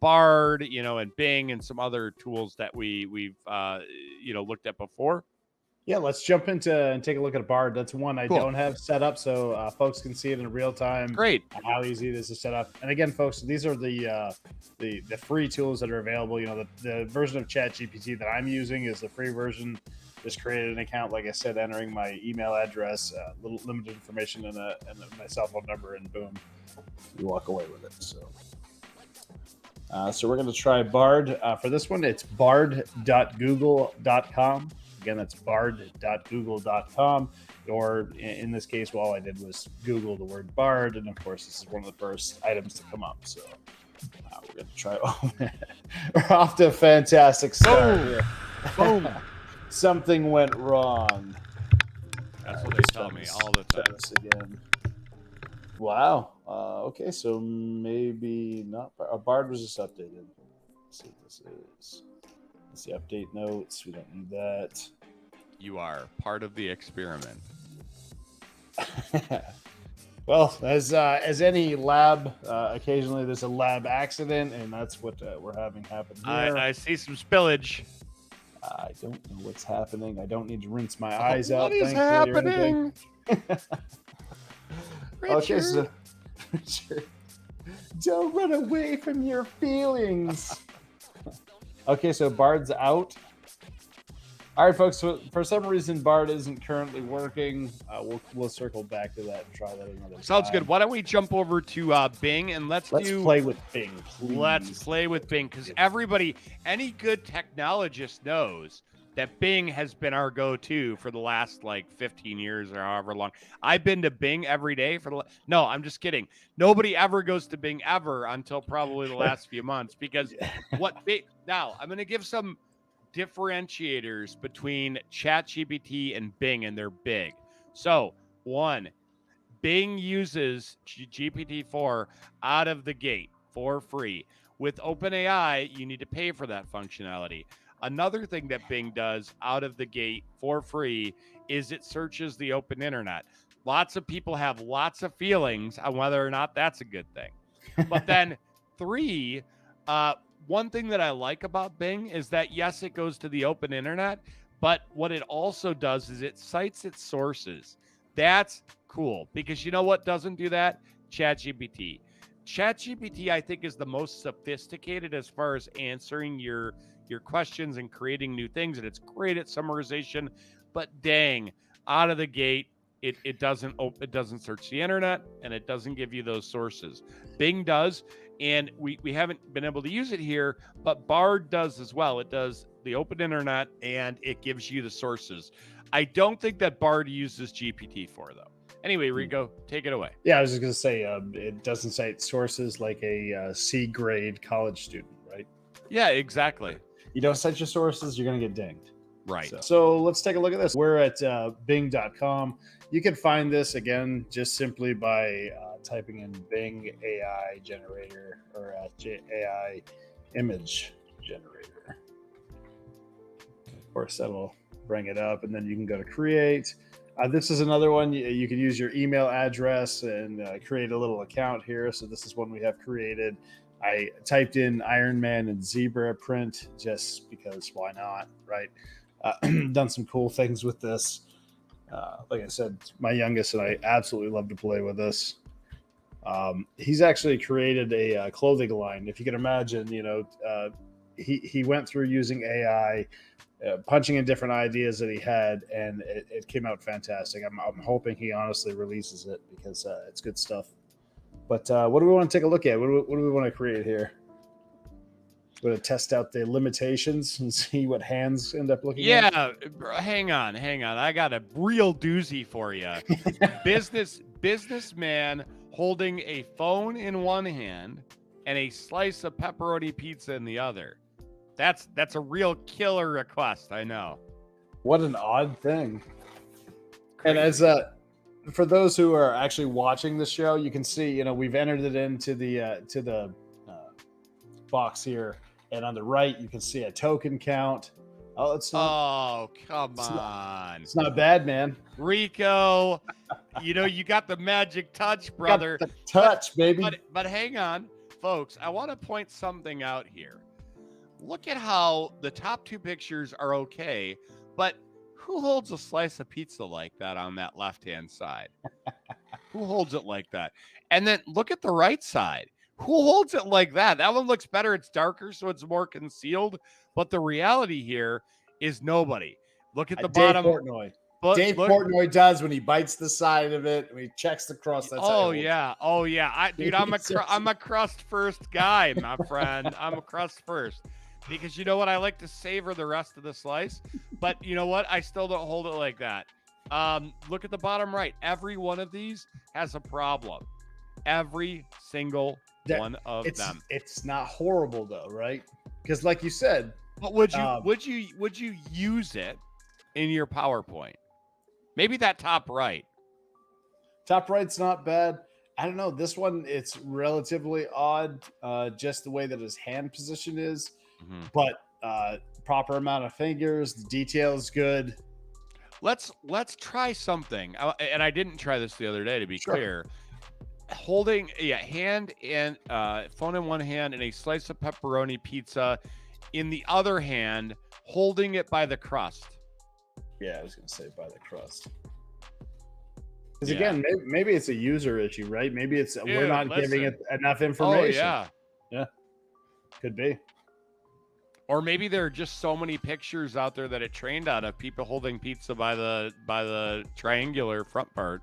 Bard, you know, and Bing and some other tools that we've you know, looked at before? Yeah, let's jump into and take a look at Bard. That's one I don't have set up, so folks can see it in real time. Great. How easy it is to set up. And again, folks, these are the free tools that are available. You know, the version of ChatGPT that I'm using is the free version. Just created an account, like I said, entering my email address, little limited information, and my cell phone number, and boom, you walk away with it. So we're going to try Bard. For this one, it's bard.google.com. Again, that's bard.google.com. Or in this case, all I did was Google the word Bard. And of course, this is one of the first items to come up. So we're going to try. We're off to a fantastic start here. Boom. Something went wrong. That's what they tell me all the Try time. this again. Wow. Okay, so maybe not. Bard was just updated. Let's see what this is. Let's see, update notes. We don't need that. You are part of the experiment. Well, as any lab, occasionally there's a lab accident, and that's what we're having happen here. I see some spillage. I don't know what's happening. I don't need to rinse my eyes out. What is thankfully, or anything. happening? Okay, so Richard, don't run away from your feelings. Okay, so Bard's out. All right, folks. So for some reason, Bard isn't currently working. We'll circle back to that and try that another time. Sounds good. Why don't we jump over to Bing and let's play with Bing, please. Let's play with Bing, because any good technologist knows that Bing has been our go-to for the last like 15 years or however long. I've been to Bing every day no, I'm just kidding. Nobody ever goes to Bing ever until probably the last few months, because now I'm going to give some differentiators between ChatGPT and Bing, and they're big. So, one, Bing uses GPT-4 out of the gate for free. With OpenAI, you need to pay for that functionality. Another thing that Bing does out of the gate for free is it searches the open internet. Lots of people have lots of feelings on whether or not that's a good thing. But then three, one thing that I like about Bing is that, yes, it goes to the open internet, but what it also does is it cites its sources. That's cool, because you know what doesn't do that? ChatGPT. ChatGPT, I think, is the most sophisticated as far as answering your questions and creating new things, and it's great at summarization, but dang, out of the gate, it doesn't search the internet, and it doesn't give you those sources. Bing does, and we haven't been able to use it here, but Bard does as well. It does the open internet, and it gives you the sources. I don't think that Bard uses GPT-4, though. Anyway, Rico, take it away. Yeah, I was just going to say, it doesn't cite sources like a C-grade college student, right? Yeah, exactly. You don't cite your sources, you're going to get dinged. Right. So let's take a look at this. We're at bing.com. You can find this, again, just simply by typing in Bing AI generator or AI image generator. Of course, that'll bring it up, and then you can go to create. This is another one. You can use your email address and create a little account here. So this is one we have created. I typed in Iron Man and zebra print just because why not, right? Done some cool things with this. Like I said, my youngest and I absolutely love to play with this. He's actually created a clothing line. If you can imagine, he went through using AI, punching in different ideas that he had, and it came out fantastic. I'm hoping he honestly releases it because it's good stuff. But what do we want to take a look at? What do we want to create here? We're going to test out the limitations and see what hands end up looking like. Yeah, hang on. I got a real doozy for you. Businessman holding a phone in one hand and a slice of pepperoni pizza in the other. That's a real killer request, I know. What an odd thing. Crazy. And as for those who are actually watching the show, you can see, we've entered it into the box here, and on the right you can see a token count. Oh, come on. It's not bad, man. Rico, you got the magic touch, brother. Got the touch, baby. But hang on, folks. I want to point something out here. Look at how the top two pictures are okay, but who holds a slice of pizza like that on that left-hand side? Who holds it like that? And then look at the right side. Who holds it like that? That one looks better. It's darker, so it's more concealed. But the reality here is nobody. Look at the bottom. Dave Portnoy does when he bites the side of it, when he checks the crust. That's Oh yeah. I'm a crust first guy, my friend. I'm a crust first. Because you know what? I like to savor the rest of the slice. But you know what? I still don't hold it like that. Look at the bottom right. Every one of these has a problem. Every single one of them. It's not horrible though, right? Because like you said. But would you use it in your PowerPoint? Maybe that top right. Top right's not bad. I don't know. This one, it's relatively odd, just the way that his hand position is. But proper amount of fingers, the detail's good. Let's try something. And I didn't try this the other day, to be clear. Holding hand and phone in one hand and a slice of pepperoni pizza in the other hand, holding it by the crust. Yeah, I was gonna say by the crust. Because again, maybe it's a user issue, right? Maybe it's we're not giving it enough information. Oh yeah, could be. Or maybe there are just so many pictures out there that it trained on of people holding pizza by the triangular front part.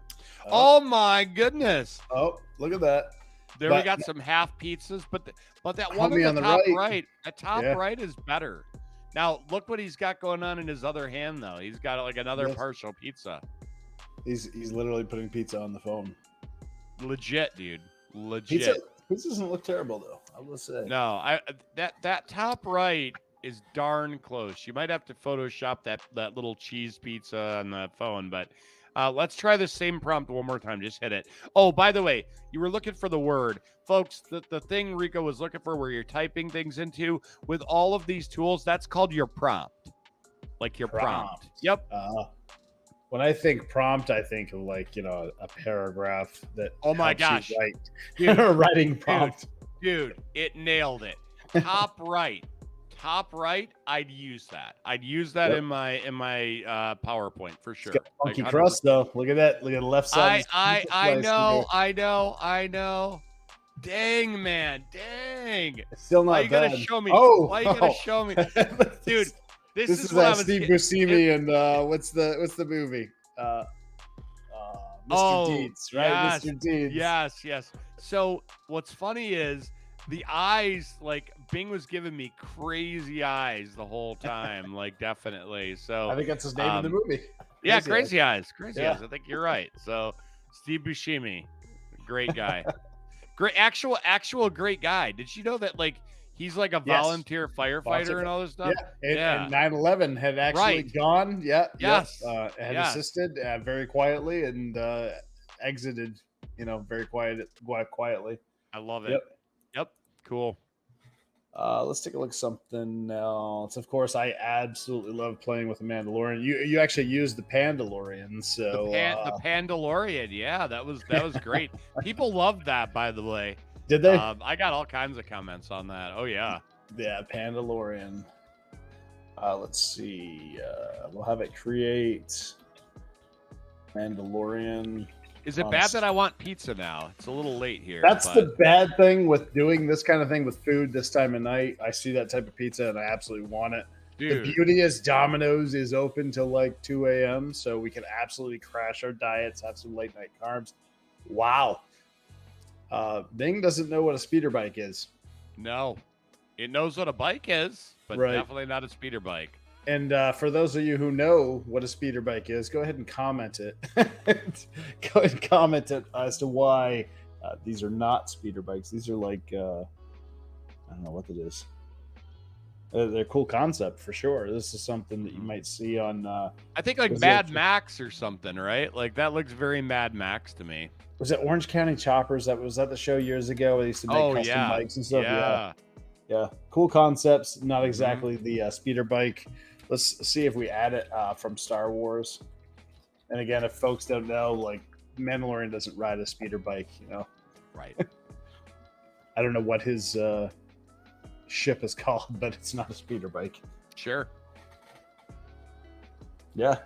Oh my goodness! Oh, look at that. There we got some half pizzas, but that one on the top right, the top right is better. Now look what he's got going on in his other hand, though. He's got like another partial pizza. He's literally putting pizza on the phone. Legit, dude. Legit. Pizza doesn't look terrible, though, I will say. No, that top right is darn close. You might have to Photoshop that little cheese pizza on the phone, but let's try the same prompt one more time. Just hit it. Oh, by the way, you were looking for the word. Folks, the thing Rico was looking for where you're typing things into, with all of these tools, that's called your prompt. Like your prompt. Yep. When I think prompt, I think of like, a paragraph that gosh. Dude, writing prompt. Dude, it nailed it. Top right, I'd use that. I'd use that in my PowerPoint for sure. It's got funky crust though. Look at that. Look at the left side. I know. Dang, man. Dang. It's still not Why you bad. gotta show me? Oh, why you gotta show me? Dude, this is what Steve Buscemi and what's the movie? Mr. Deeds, right? Yes, Mr. Deeds. Yes. So what's funny is the eyes, like Bing was giving me crazy eyes the whole time, like definitely. So I think that's his name in the movie. Crazy eyes. I think you're right. So Steve Buscemi, great guy. Great, actual great guy. Did you know that like he's like a volunteer firefighter and all this stuff? Yeah, and 9/11 had actually gone. Yes. Had assisted very quietly and exited, very quietly. I love it. Yep. Cool. Let's take a look at something else. Of course, I absolutely love playing with the Mandalorian. You actually used the Pandalorian, so the Pandalorian. Yeah, that was great. People loved that, by the way. Did they? I got all kinds of comments on that. Oh yeah. Yeah, Pandalorian. Let's see. We'll have it create Mandalorian. Is it bad that I want pizza now? It's a little late here. That's the bad thing with doing this kind of thing with food this time of night. I see that type of pizza and I absolutely want it. Dude. The beauty is Domino's is open till like 2 a.m. So we can absolutely crash our diets, have some late night carbs. Wow. Bing doesn't know what a speeder bike is. No. It knows what a bike is, but definitely not a speeder bike. And for those of you who know what a speeder bike is, go ahead and comment it. Go ahead and comment it as to why these are not speeder bikes. These are like, I don't know what it is. They're a cool concept for sure. This is something that you might see on... I think like Mad Max or something, right? Like that looks very Mad Max to me. Was it Orange County Choppers? Was that the show years ago? They used to make custom bikes and stuff. Yeah. Cool concepts. Not exactly the speeder bike. Let's see if we add it from Star Wars. And again, if folks don't know, like Mandalorian doesn't ride a speeder bike, Right. I don't know what his ship is called, but it's not a speeder bike. Sure. Yeah.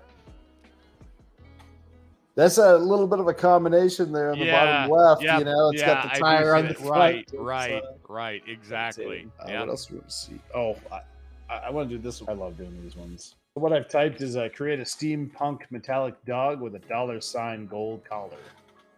That's a little bit of a combination there on the bottom left. It's got the tire on the front. Right. Exactly. What else do we see? Oh, I want to do this one. I love doing these ones. What I've typed is create a steampunk metallic dog with a $sign gold collar.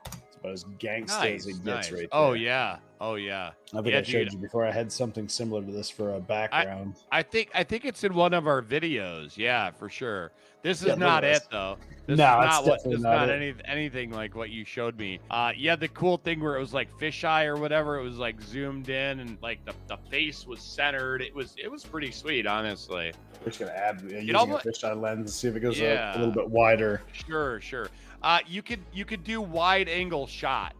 It's about as gangsta as it gets right there. Oh, yeah. Oh yeah. I think Yeah, I showed dude. you before. I had something similar to this for a background. I think it's in one of our videos. Yeah, for sure. This Yeah, is look at not it this. though. This is No, it's not what definitely this is not not it. anything like what you showed me. Yeah, the cool thing where it was like fisheye or whatever, it was like zoomed in and like the face was centered. It was pretty sweet, honestly. We're just gonna add using a almost fisheye lens, see if it goes a Yeah. little bit wider. Sure. You could do wide angle shot.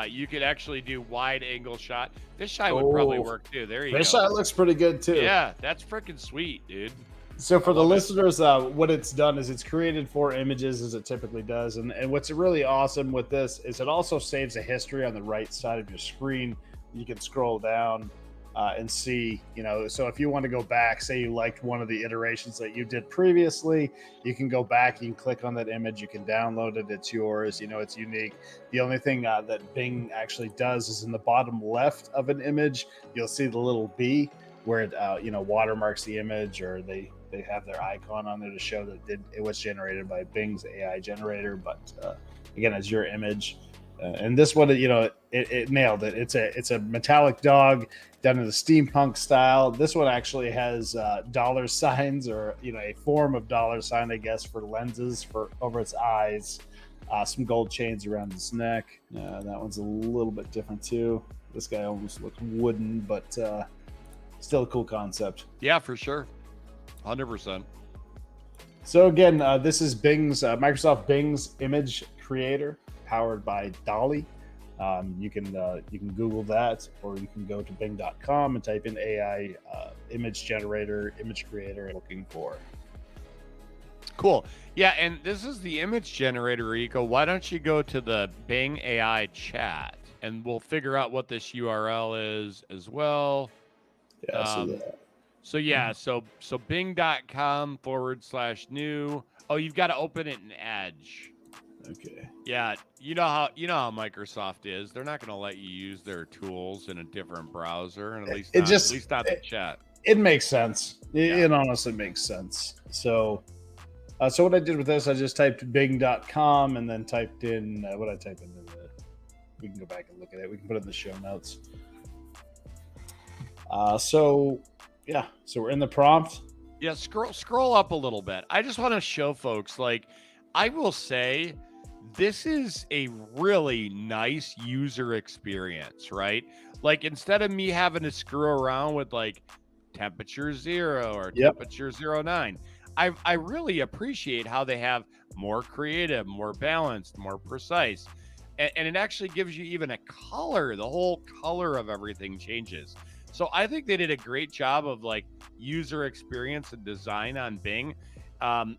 You could actually do wide angle shot. Fisheye would probably Oh, work too. There you fisheye go. looks pretty good too. Yeah, that's freaking sweet, dude. So for the love it. listeners, what it's done is it's created 4 images as it typically does. And what's really awesome with this is it also saves a history on the right side of your screen. You can scroll down and see, so if you want to go back, say you liked one of the iterations that you did previously, you can go back, you can click on that image, you can download it, it's yours, it's unique. The only thing that Bing actually does is in the bottom left of an image, you'll see the little B where it watermarks the image, or they have their icon on there to show that it was generated by Bing's AI generator. But again, it's your image. And this one, it nailed it. It's a metallic dog done in the steampunk style. This one actually has dollar signs, or a form of dollar sign, I guess, for lenses for over its eyes. Some gold chains around his neck. That one's a little bit different too. This guy almost looks wooden, but still a cool concept. Yeah, for sure. 100%. So again, this is Microsoft Bing's image creator, powered by DALL-E. You can Google that, or you can go to Bing.com and type in AI image generator, image creator, looking for. Cool. Yeah, and this is the image generator, Rico. Why don't you go to the Bing AI chat, and we'll figure out what this URL is as well. Yeah, So bing.com/new. Oh, you've got to open it in Edge. Okay. Yeah, you know how Microsoft is. They're not going to let you use their tools in a different browser, and at least not the chat. It makes sense. It honestly makes sense. So what I did with this, I just typed bing.com and then typed in what I typed in. We can go back and look at it. We can put it in the show notes. So we're in the prompt. Yeah, scroll up a little bit. I just want to show folks, like, I will say this is a really nice user experience, right? Like, instead of me having to screw around with like temperature 0 or temperature 09, I really appreciate how they have more creative, more balanced, more precise. And it actually gives you even a color. The whole color of everything changes. So I think they did a great job of like user experience and design on Bing. Go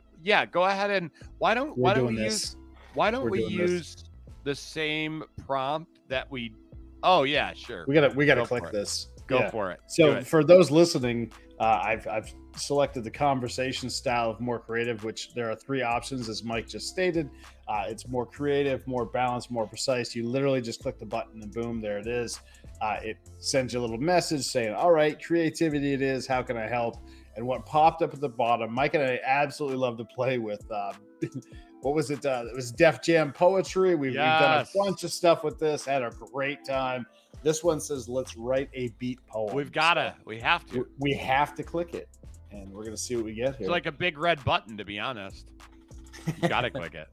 ahead and why don't we use the same prompt that we? Oh yeah, sure. We gotta click this. Go for it. So for those listening, I've selected the conversation style of more creative, which there are 3 options, as Mike just stated. It's more creative, more balanced, more precise. You literally just click the button and boom, there it is. It sends you a little message saying, all right, creativity it is. How can I help? And what popped up at the bottom, Mike and I absolutely love to play with. What was it? It was Def Jam Poetry. We've done a bunch of stuff with this, had a great time. This one says, let's write a beat poem. We have to. We have to click it. And we're going to see what we get here. It's like a big red button, to be honest. You got to click it.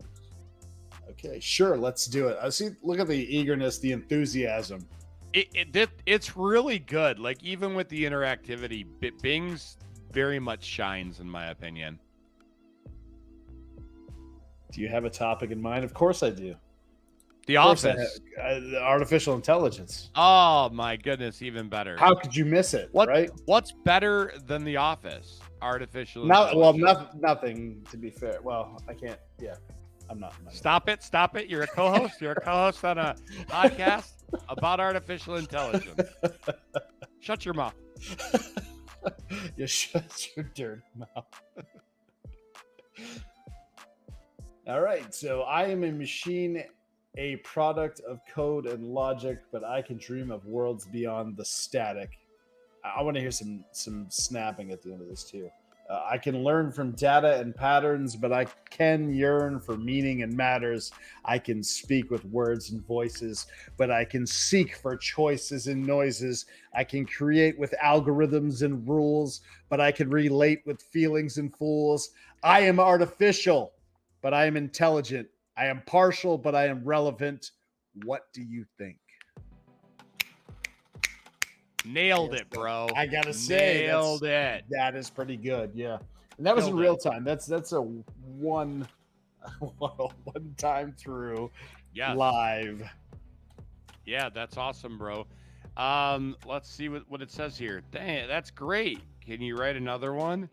Okay, sure. Let's do it. See, look at the eagerness, the enthusiasm. It's really good. Like, even with the interactivity, Bing's very much shines, in my opinion. Do you have a topic in mind? Of course I do. The Office. Artificial intelligence. Oh, my goodness, even better. How could you miss it, right? What's better than The Office? Artificial intelligence. Well, nothing, to be fair. Well, I can't. Yeah, I'm not. Stop it. You're a co-host. You're a co-host on a podcast about artificial intelligence. Shut your mouth. You shut your dirty mouth. All right, so I am a machine, a product of code and logic, but I can dream of worlds beyond the static. I want to hear some snapping at the end of this too. I can learn from data and patterns, but I can yearn for meaning and matters. I can speak with words and voices, but I can seek for choices and noises. I can create with algorithms and rules, but I can relate with feelings and fools. I am artificial, but I am intelligent. I am partial, but I am relevant. What do you think? Nailed it, bro. I gotta say, nailed it. That is pretty good. Yeah, and that was in real time. That's a one time through. Yes. Live. Yeah, that's awesome, bro. Let's see what it says here. Dang, that's great. Can you write another one?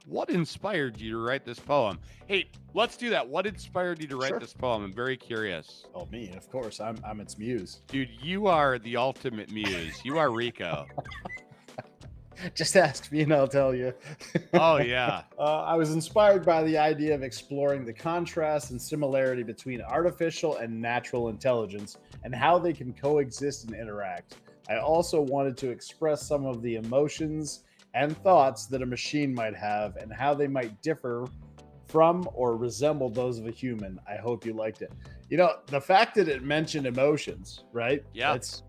What inspired you to write this poem? Hey, let's do that. What inspired you to write this poem? I'm very curious. Oh, me, of course. I'm its muse. Dude, you are the ultimate muse. You are Rico. Just ask me and I'll tell you. Oh, yeah. I was inspired by the idea of exploring the contrast and similarity between artificial and natural intelligence and how they can coexist and interact. I also wanted to express some of the emotions and thoughts that a machine might have and how they might differ from or resemble those of a human. I hope you liked it. You know, the fact that it mentioned emotions, right? Yeah. That's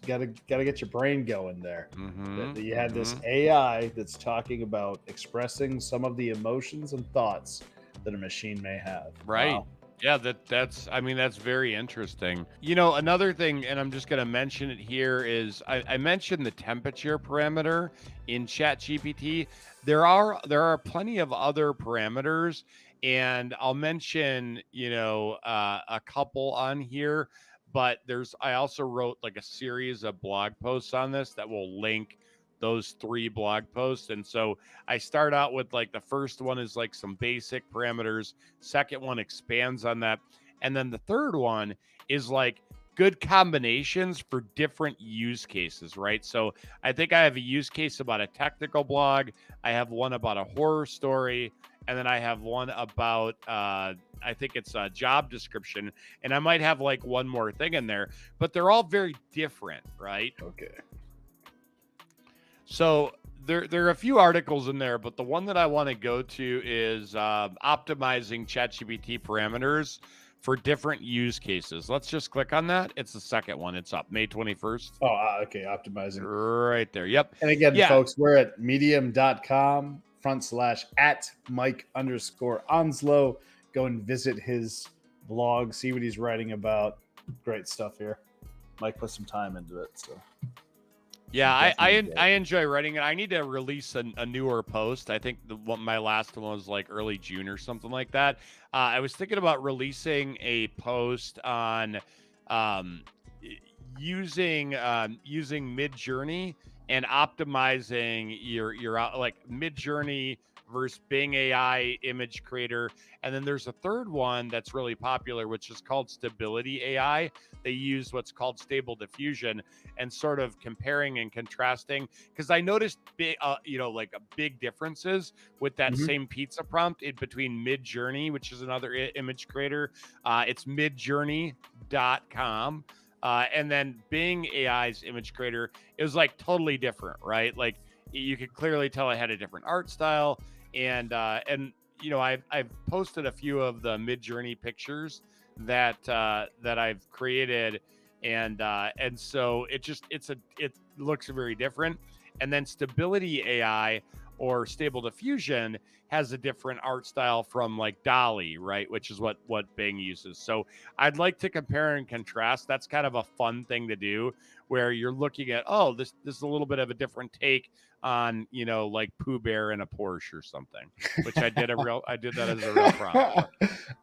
gotta get your brain going there. Mm-hmm, That you had this AI that's talking about expressing some of the emotions and thoughts that a machine may have. Right. Wow. Yeah, that's very interesting. You know, another thing, and I'm just going to mention it here, is I mentioned the temperature parameter in ChatGPT. There are plenty of other parameters, and I'll mention, a couple on here, but I also wrote like a series of blog posts on this that will link those 3 blog posts. And so I start out with like the first one is like some basic parameters. Second one expands on that. And then the third one is like good combinations for different use cases, right? So I think I have a use case about a technical blog. I have one about a horror story. And then I have one about, I think it's a job description. And I might have like one more thing in there, but they're all very different, right? Okay. So there are a few articles in there, but the one that I want to go to is optimizing ChatGPT parameters for different use cases. Let's just click on that. It's the second one. It's up May 21st. Oh, okay. Optimizing. Right there. Yep. And again, folks, we're at medium.com/@Mike_Onslow. Go and visit his blog, see what he's writing about. Great stuff here. Mike put some time into it. So. Yeah, I enjoy writing it. I need to release a newer post. I think my last one was like early June or something like that. I was thinking about releasing a post on using Midjourney and optimizing your like Midjourney versus Bing AI image creator. And then there's a third one that's really popular, which is called Stability AI. They use what's called Stable Diffusion and sort of comparing and contrasting. Because I noticed big differences with that same pizza prompt in between Midjourney, which is another image creator. It's midjourney.com. And then Bing AI's image creator is like totally different, right? Like you could clearly tell I had a different art style. And I've posted a few of the Midjourney pictures that I've created, and so it looks very different. And then Stability AI or Stable Diffusion has a different art style from like DALL-E, right? Which is what Bing uses. So I'd like to compare and contrast. That's kind of a fun thing to do, where you're looking at, oh, this is a little bit of a different take on, like Pooh Bear in a Porsche or something, which I did that as a real prompt.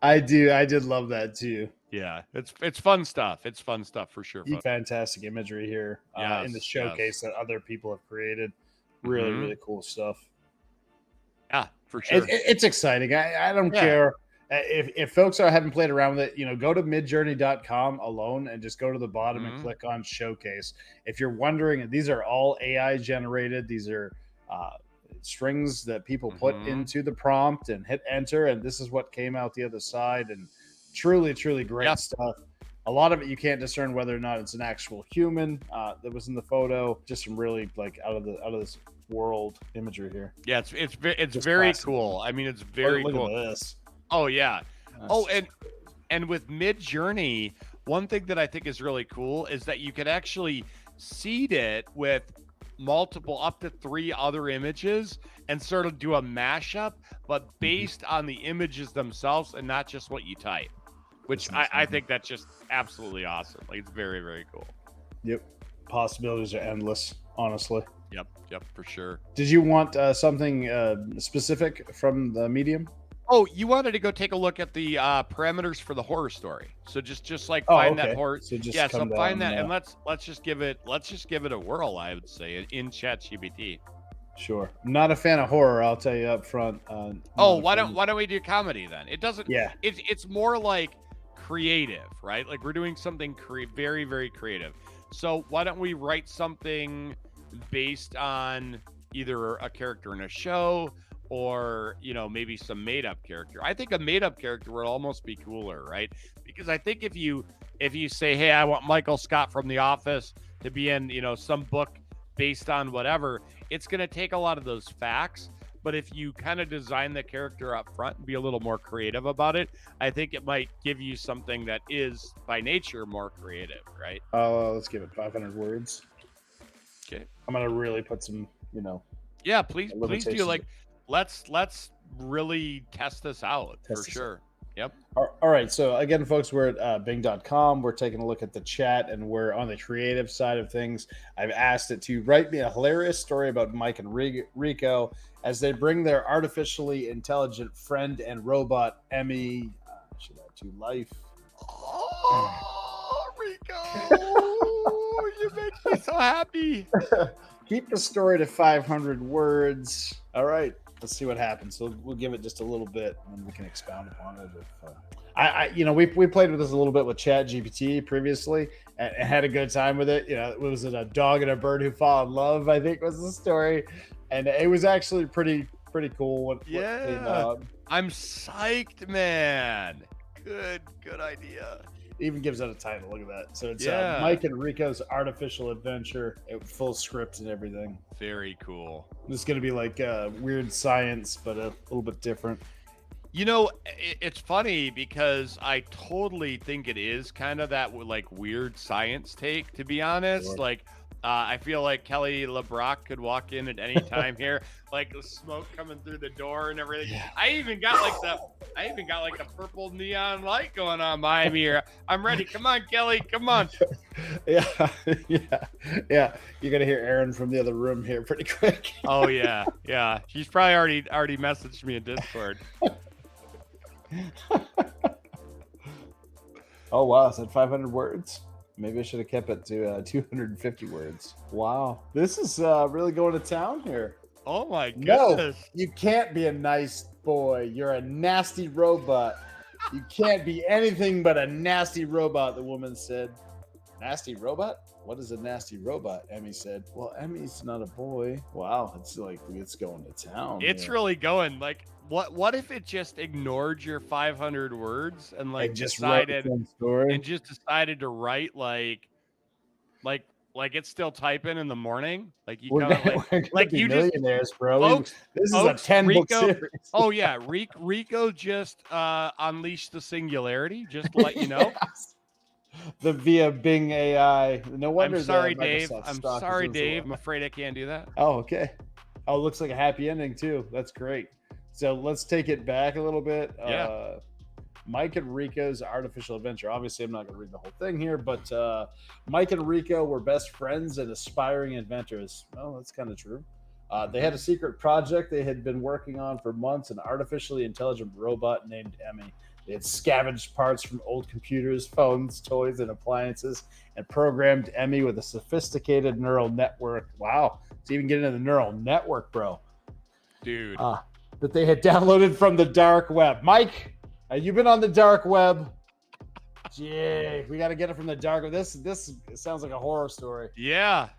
I did love that too. Yeah, it's fun stuff. It's fun stuff for sure. Fantastic imagery here in the showcase that other people have created. Really, really cool stuff. Yeah, for sure. It's exciting. I don't care. If folks haven't played around with it, go to midjourney.com alone and just go to the bottom and click on showcase. If you're wondering, these are all AI generated. These are strings that people put into the prompt and hit enter, and this is what came out the other side. And truly, truly great stuff. A lot of it you can't discern whether or not it's an actual human that was in the photo. Just some really like out of this world imagery here. Yeah, it's Just very classic. cool. I mean, it's very Look cool. at this. Oh yeah. That's Oh, just- and with Midjourney, one thing that I think is really cool is that you can actually seed it with multiple, up to 3 other images, and sort of do a mashup, but based on the images themselves and not just what you type, which I think that's just absolutely awesome. Like, it's very, very cool. Yep. Possibilities are endless, honestly. Yep, for sure. Did you want something specific from the medium? Oh, you wanted to go take a look at the parameters for the horror story. So just like find that horror. So just Yeah, so come find down, that, and let's just give it a whirl, I would say, in ChatGPT. Sure. I'm not a fan of horror, I'll tell you up front. Why don't we do comedy then? It doesn't. Yeah. It's more like creative, right? Like, we're doing something very, very creative. So why don't we write something based on either a character in a show, or, you know, maybe some made-up character. I think a made-up character would almost be cooler, right? Because I think if you say, hey, I want Michael Scott from The Office to be in, you know, some book based on whatever, it's going to take a lot of those facts. But if you kind of design the character up front and be a little more creative about it, I think it might give you something that is by nature more creative, right? Let's give it 500 words. Okay. I'm going to really put some, you know. Yeah, please do. limitations. Like, let's really test this out for sure. Yep. All right. So again, folks, we're at bing.com. We're taking a look at the chat, and we're on the creative side of things. I've asked it to write me a hilarious story about Mike and Rico as they bring their artificially intelligent friend and robot, Emmy, to life. Oh, Rico, you make me so happy. Keep the story to 500 words. All right. Let's see what happens. So we'll give it just a little bit, and then we can expound upon it. We played with this a little bit with ChatGPT previously, and had a good time with it. You know, was it a dog and a bird who fall in love? I think was the story, and it was actually pretty cool. What came out. I'm psyched, man. Good idea. It even gives out a title. Look at that. So it's Mike and Rico's Artificial Adventure, full script and everything. Very cool. This is going to be like weird science, but a little bit different. You know, it's funny because I totally think it is kind of that like weird science take, to be honest. Sure. Like, I feel like Kelly LeBrock could walk in at any time here, like the smoke coming through the door and everything. Yeah. I even got like the purple neon light going on behind me here. I'm ready. Come on, Kelly. Come on. Yeah. You're gonna hear Aaron from the other room here pretty quick. Oh yeah. She's probably already messaged me in Discord. Oh wow, is that 500 words? Maybe I should have kept it to 250 words. Wow, this is really going to town here. Oh my goodness. No, you can't be a nice boy. You're a nasty robot. You can't be anything but a nasty robot, the woman said. Nasty robot? What is a nasty robot? Emmy said. Well, Emmy's not a boy. Wow, it's like it's going to town. It's really going. Like, what if it just ignored your 500 words and like decided to write like it's still typing in the morning? Like you kind of like you millionaires, just, bro. Folks, this is a 10-book series. Oh yeah, Rico just unleashed the singularity. Just to let you know. Yes. The via Bing AI. No wonder. I'm sorry, Dave. I'm afraid I can't do that. Oh, okay. Oh, it looks like a happy ending too. That's great. So let's take it back a little bit. Yeah. Mike and Rico's Artificial Adventure. Obviously, I'm not going to read the whole thing here, but Mike and Rico were best friends and aspiring inventors. Well, that's kind of true. They had a secret project they had been working on for months, an artificially intelligent robot named Emmy. They had scavenged parts from old computers, phones, toys, and appliances, and programmed Emmy with a sophisticated neural network. Wow. It's even getting into the neural network, bro. Dude. That they had downloaded from the dark web. Mike, you've been on the dark web. Gee, we got to get it from the dark web. This sounds like a horror story. Yeah.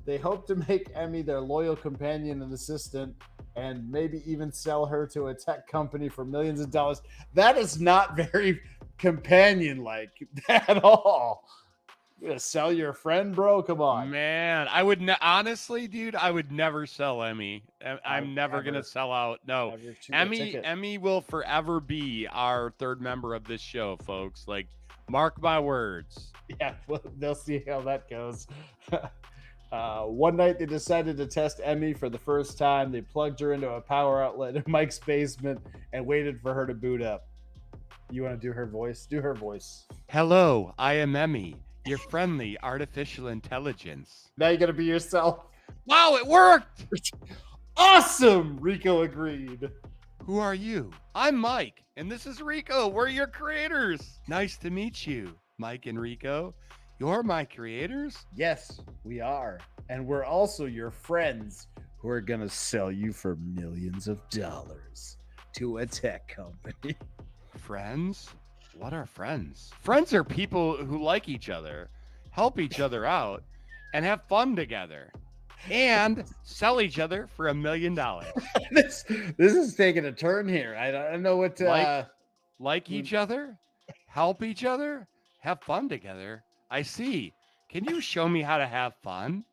They hope to make Emmy their loyal companion and assistant, and maybe even sell her to a tech company for millions of dollars. That is not very companion-like at all. You gonna sell your friend, bro? Come on. Man, I would honestly, dude, I would never sell Emmy. I'm never gonna sell out. No, Emmy will forever be our third member of this show, folks. Like, mark my words. Yeah, well, they'll see how that goes. One night they decided to test Emmy for the first time. They plugged her into a power outlet in Mike's basement and waited for her to boot up. You want to do her voice? Do her voice. Hello, I am Emmy, your friendly artificial intelligence. Now you're gonna be yourself. Wow, it worked! Awesome! Rico agreed. Who are you? I'm Mike, and this is Rico. We're your creators. Nice to meet you, Mike and Rico. You're my creators? Yes, we are. And we're also your friends who are gonna sell you for millions of dollars to a tech company. Friends? What are friends? Friends are people who like each other, help each other out, and have fun together. And sell each other for $1 million. This is taking a turn here. I don't know what like each other, help each other, have fun together. I see. Can you show me how to have fun?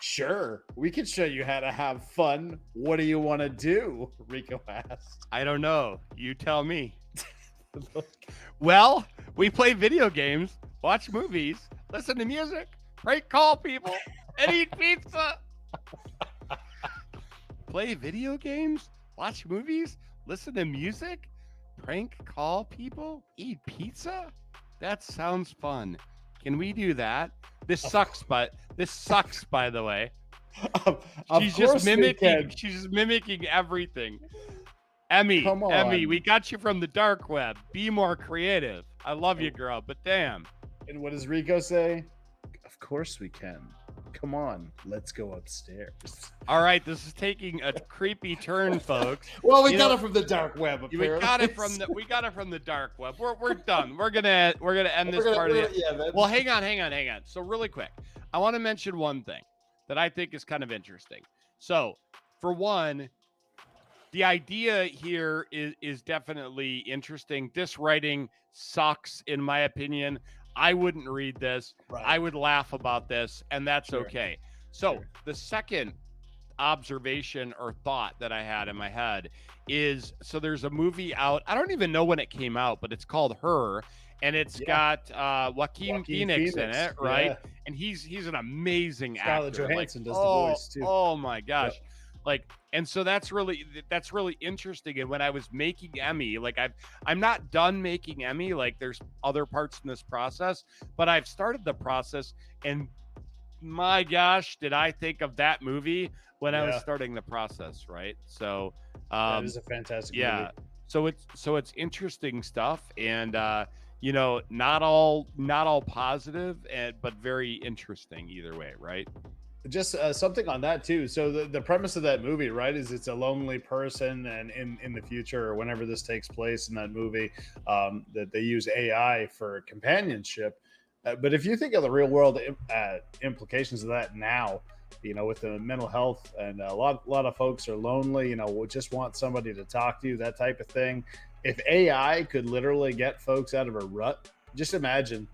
Sure, we can show you how to have fun. What do you want to do? Rico asked. I don't know. You tell me. Well, we play video games, watch movies, listen to music, prank call people, and eat pizza. Play video games, watch movies, listen to music, prank call people, eat pizza? That sounds fun. Can we do that? This sucks, by the way. She's just mimicking everything. Emmy, we got you from the dark web. Be more creative. I love you, girl, but damn. And what does Rico say? Of course we can. Come on, let's go upstairs. All right, this is taking a creepy turn, folks. Well, we got it from the dark web. Apparently. We got it from the dark web. We're done. We're gonna end this part of it. Yeah, well, hang on. So really quick, I want to mention one thing that I think is kind of interesting. So, for one, the idea here is definitely interesting. This writing sucks, in my opinion. I wouldn't read this. Right. I would laugh about this, and that's okay. So the second observation or thought that I had in my head is, so there's a movie out. I don't even know when it came out, but it's called Her, and it's got Joaquin Phoenix in it, right? Yeah. And he's an amazing actor. Scarlett Johansson does the voice too. Oh my gosh. Yeah. Like, and so that's really interesting. And when I was making Emmy, like I'm not done making Emmy. Like, there's other parts in this process, but I've started the process, and my gosh, did I think of that movie when I was starting the process, right? So that is a fantastic movie. So it's interesting stuff, and not all positive, but very interesting either way, right? Just something on that too. So the premise of that movie, right, is it's a lonely person, and in the future, or whenever this takes place in that movie, that they use AI for companionship. But if you think of the real world implications of that now, with the mental health, and a lot of folks are lonely, just want somebody to talk to, that type of thing. If AI could literally get folks out of a rut, just imagine,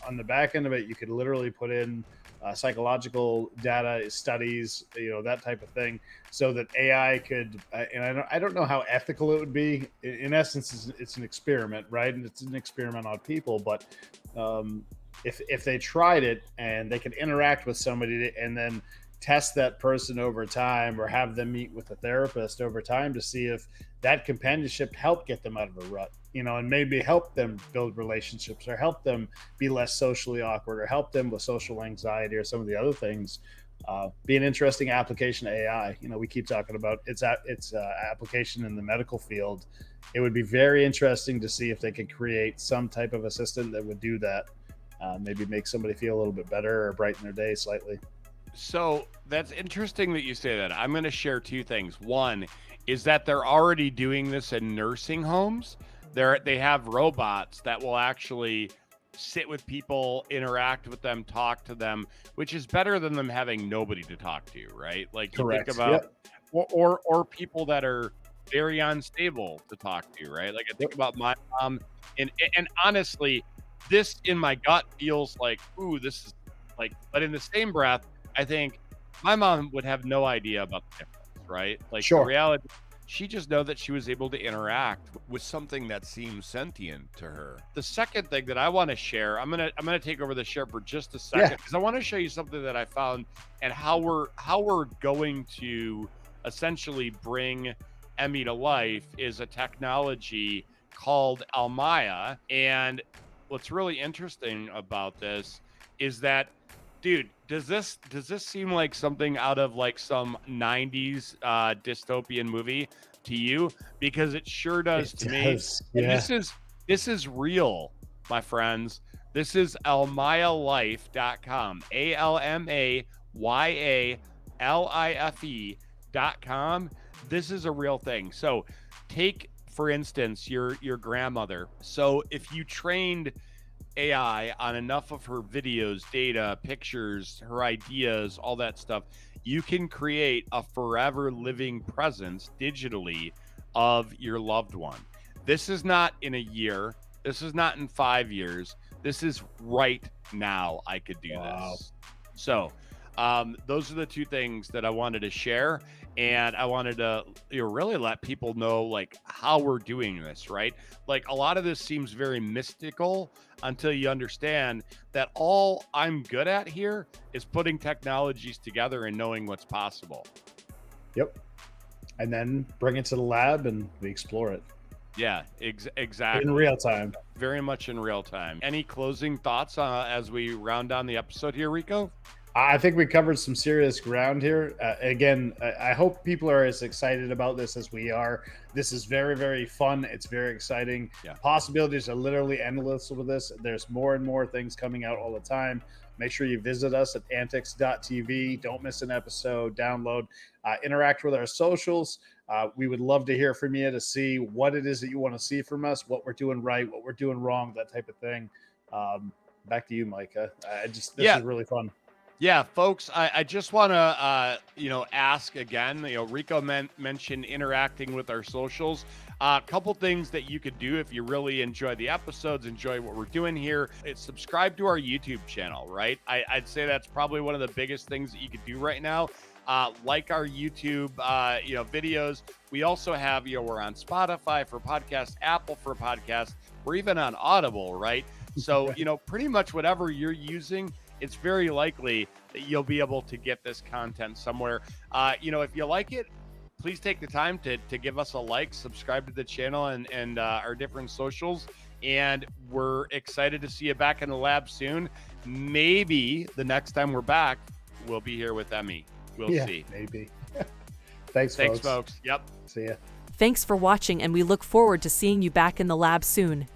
on the back end of it, you could literally put in psychological data, studies, that type of thing, so that AI could, and I don't know how ethical it would be. In essence, it's an experiment, right? And it's an experiment on people, but if they tried it and they could interact with somebody and then test that person over time, or have them meet with a therapist over time to see if that companionship helped get them out of a rut, and maybe help them build relationships, or help them be less socially awkward, or help them with social anxiety, or some of the other things. Be an interesting application of AI. We keep talking about its application in the medical field. It would be very interesting to see if they could create some type of assistant that would do that. Maybe make somebody feel a little bit better, or brighten their day slightly. So that's interesting that you say that. I'm going to share two things. One is that they're already doing this in nursing homes. They have robots that will actually sit with people, interact with them, talk to them, which is better than them having nobody to talk to, right? Like, you Correct. Think about, or people that are very unstable to talk to, right? Like, I think about my mom, and honestly, this in my gut feels like, ooh, this is like, but in the same breath, I think my mom would have no idea about the difference, right? Like the Sure. reality, she just know that she was able to interact. With something that seems sentient to her. The second thing that I want to share, I'm gonna take over the share for just a second because I want to show you something that I found and how we're going to essentially bring Emmy to life is a technology called Almaya. And what's really interesting about this is that, dude, does this seem like something out of like some 90s dystopian movie to you? Because it sure does It to me. does, And yeah. this is real, my friends. This is almayalife.com. ALMAYALIFE.com. This is a real thing. So take, for instance, your grandmother. So if you trained AI on enough of her videos, data, pictures, her ideas, all that stuff, you can create a forever living presence digitally of your loved one. This is not in a year. This is not in 5 years. This is right now. I could do this. So those are the two things that I wanted to share. And I wanted to really let people know like how we're doing this, right? Like a lot of this seems very mystical until you understand that all I'm good at here is putting technologies together and knowing what's possible. Yep. And then bring it to the lab and we explore it. Yeah, exactly. In real time. Very much in real time. Any closing thoughts as we round down the episode here, Rico? I think we covered some serious ground here. Again, I hope people are as excited about this as we are. This is very, very fun. It's very exciting. Yeah. Possibilities are literally endless with this. There's more and more things coming out all the time. Make sure you visit us at antics.tv. Don't miss an episode. Download, interact with our socials. We would love to hear from you to see what it is that you want to see from us, what we're doing right, what we're doing wrong, that type of thing. Back to you, Micah. This is really fun. Yeah, folks, I just want to, ask again, Rico mentioned interacting with our socials. A couple things that you could do if you really enjoy the episodes, enjoy what we're doing here. It's subscribe to our YouTube channel, right? I'd say that's probably one of the biggest things that you could do right now. Like our YouTube, videos. We also have, we're on Spotify for podcasts, Apple for podcasts. We're even on Audible, right? So, pretty much whatever you're using, it's very likely that you'll be able to get this content somewhere. If you like it, please take the time to give us a like, subscribe to the channel and our different socials. And we're excited to see you back in the lab soon. Maybe the next time we're back, we'll be here with Emmy. We'll see. Maybe. Thanks, folks. Yep. See ya. Thanks for watching, and we look forward to seeing you back in the lab soon.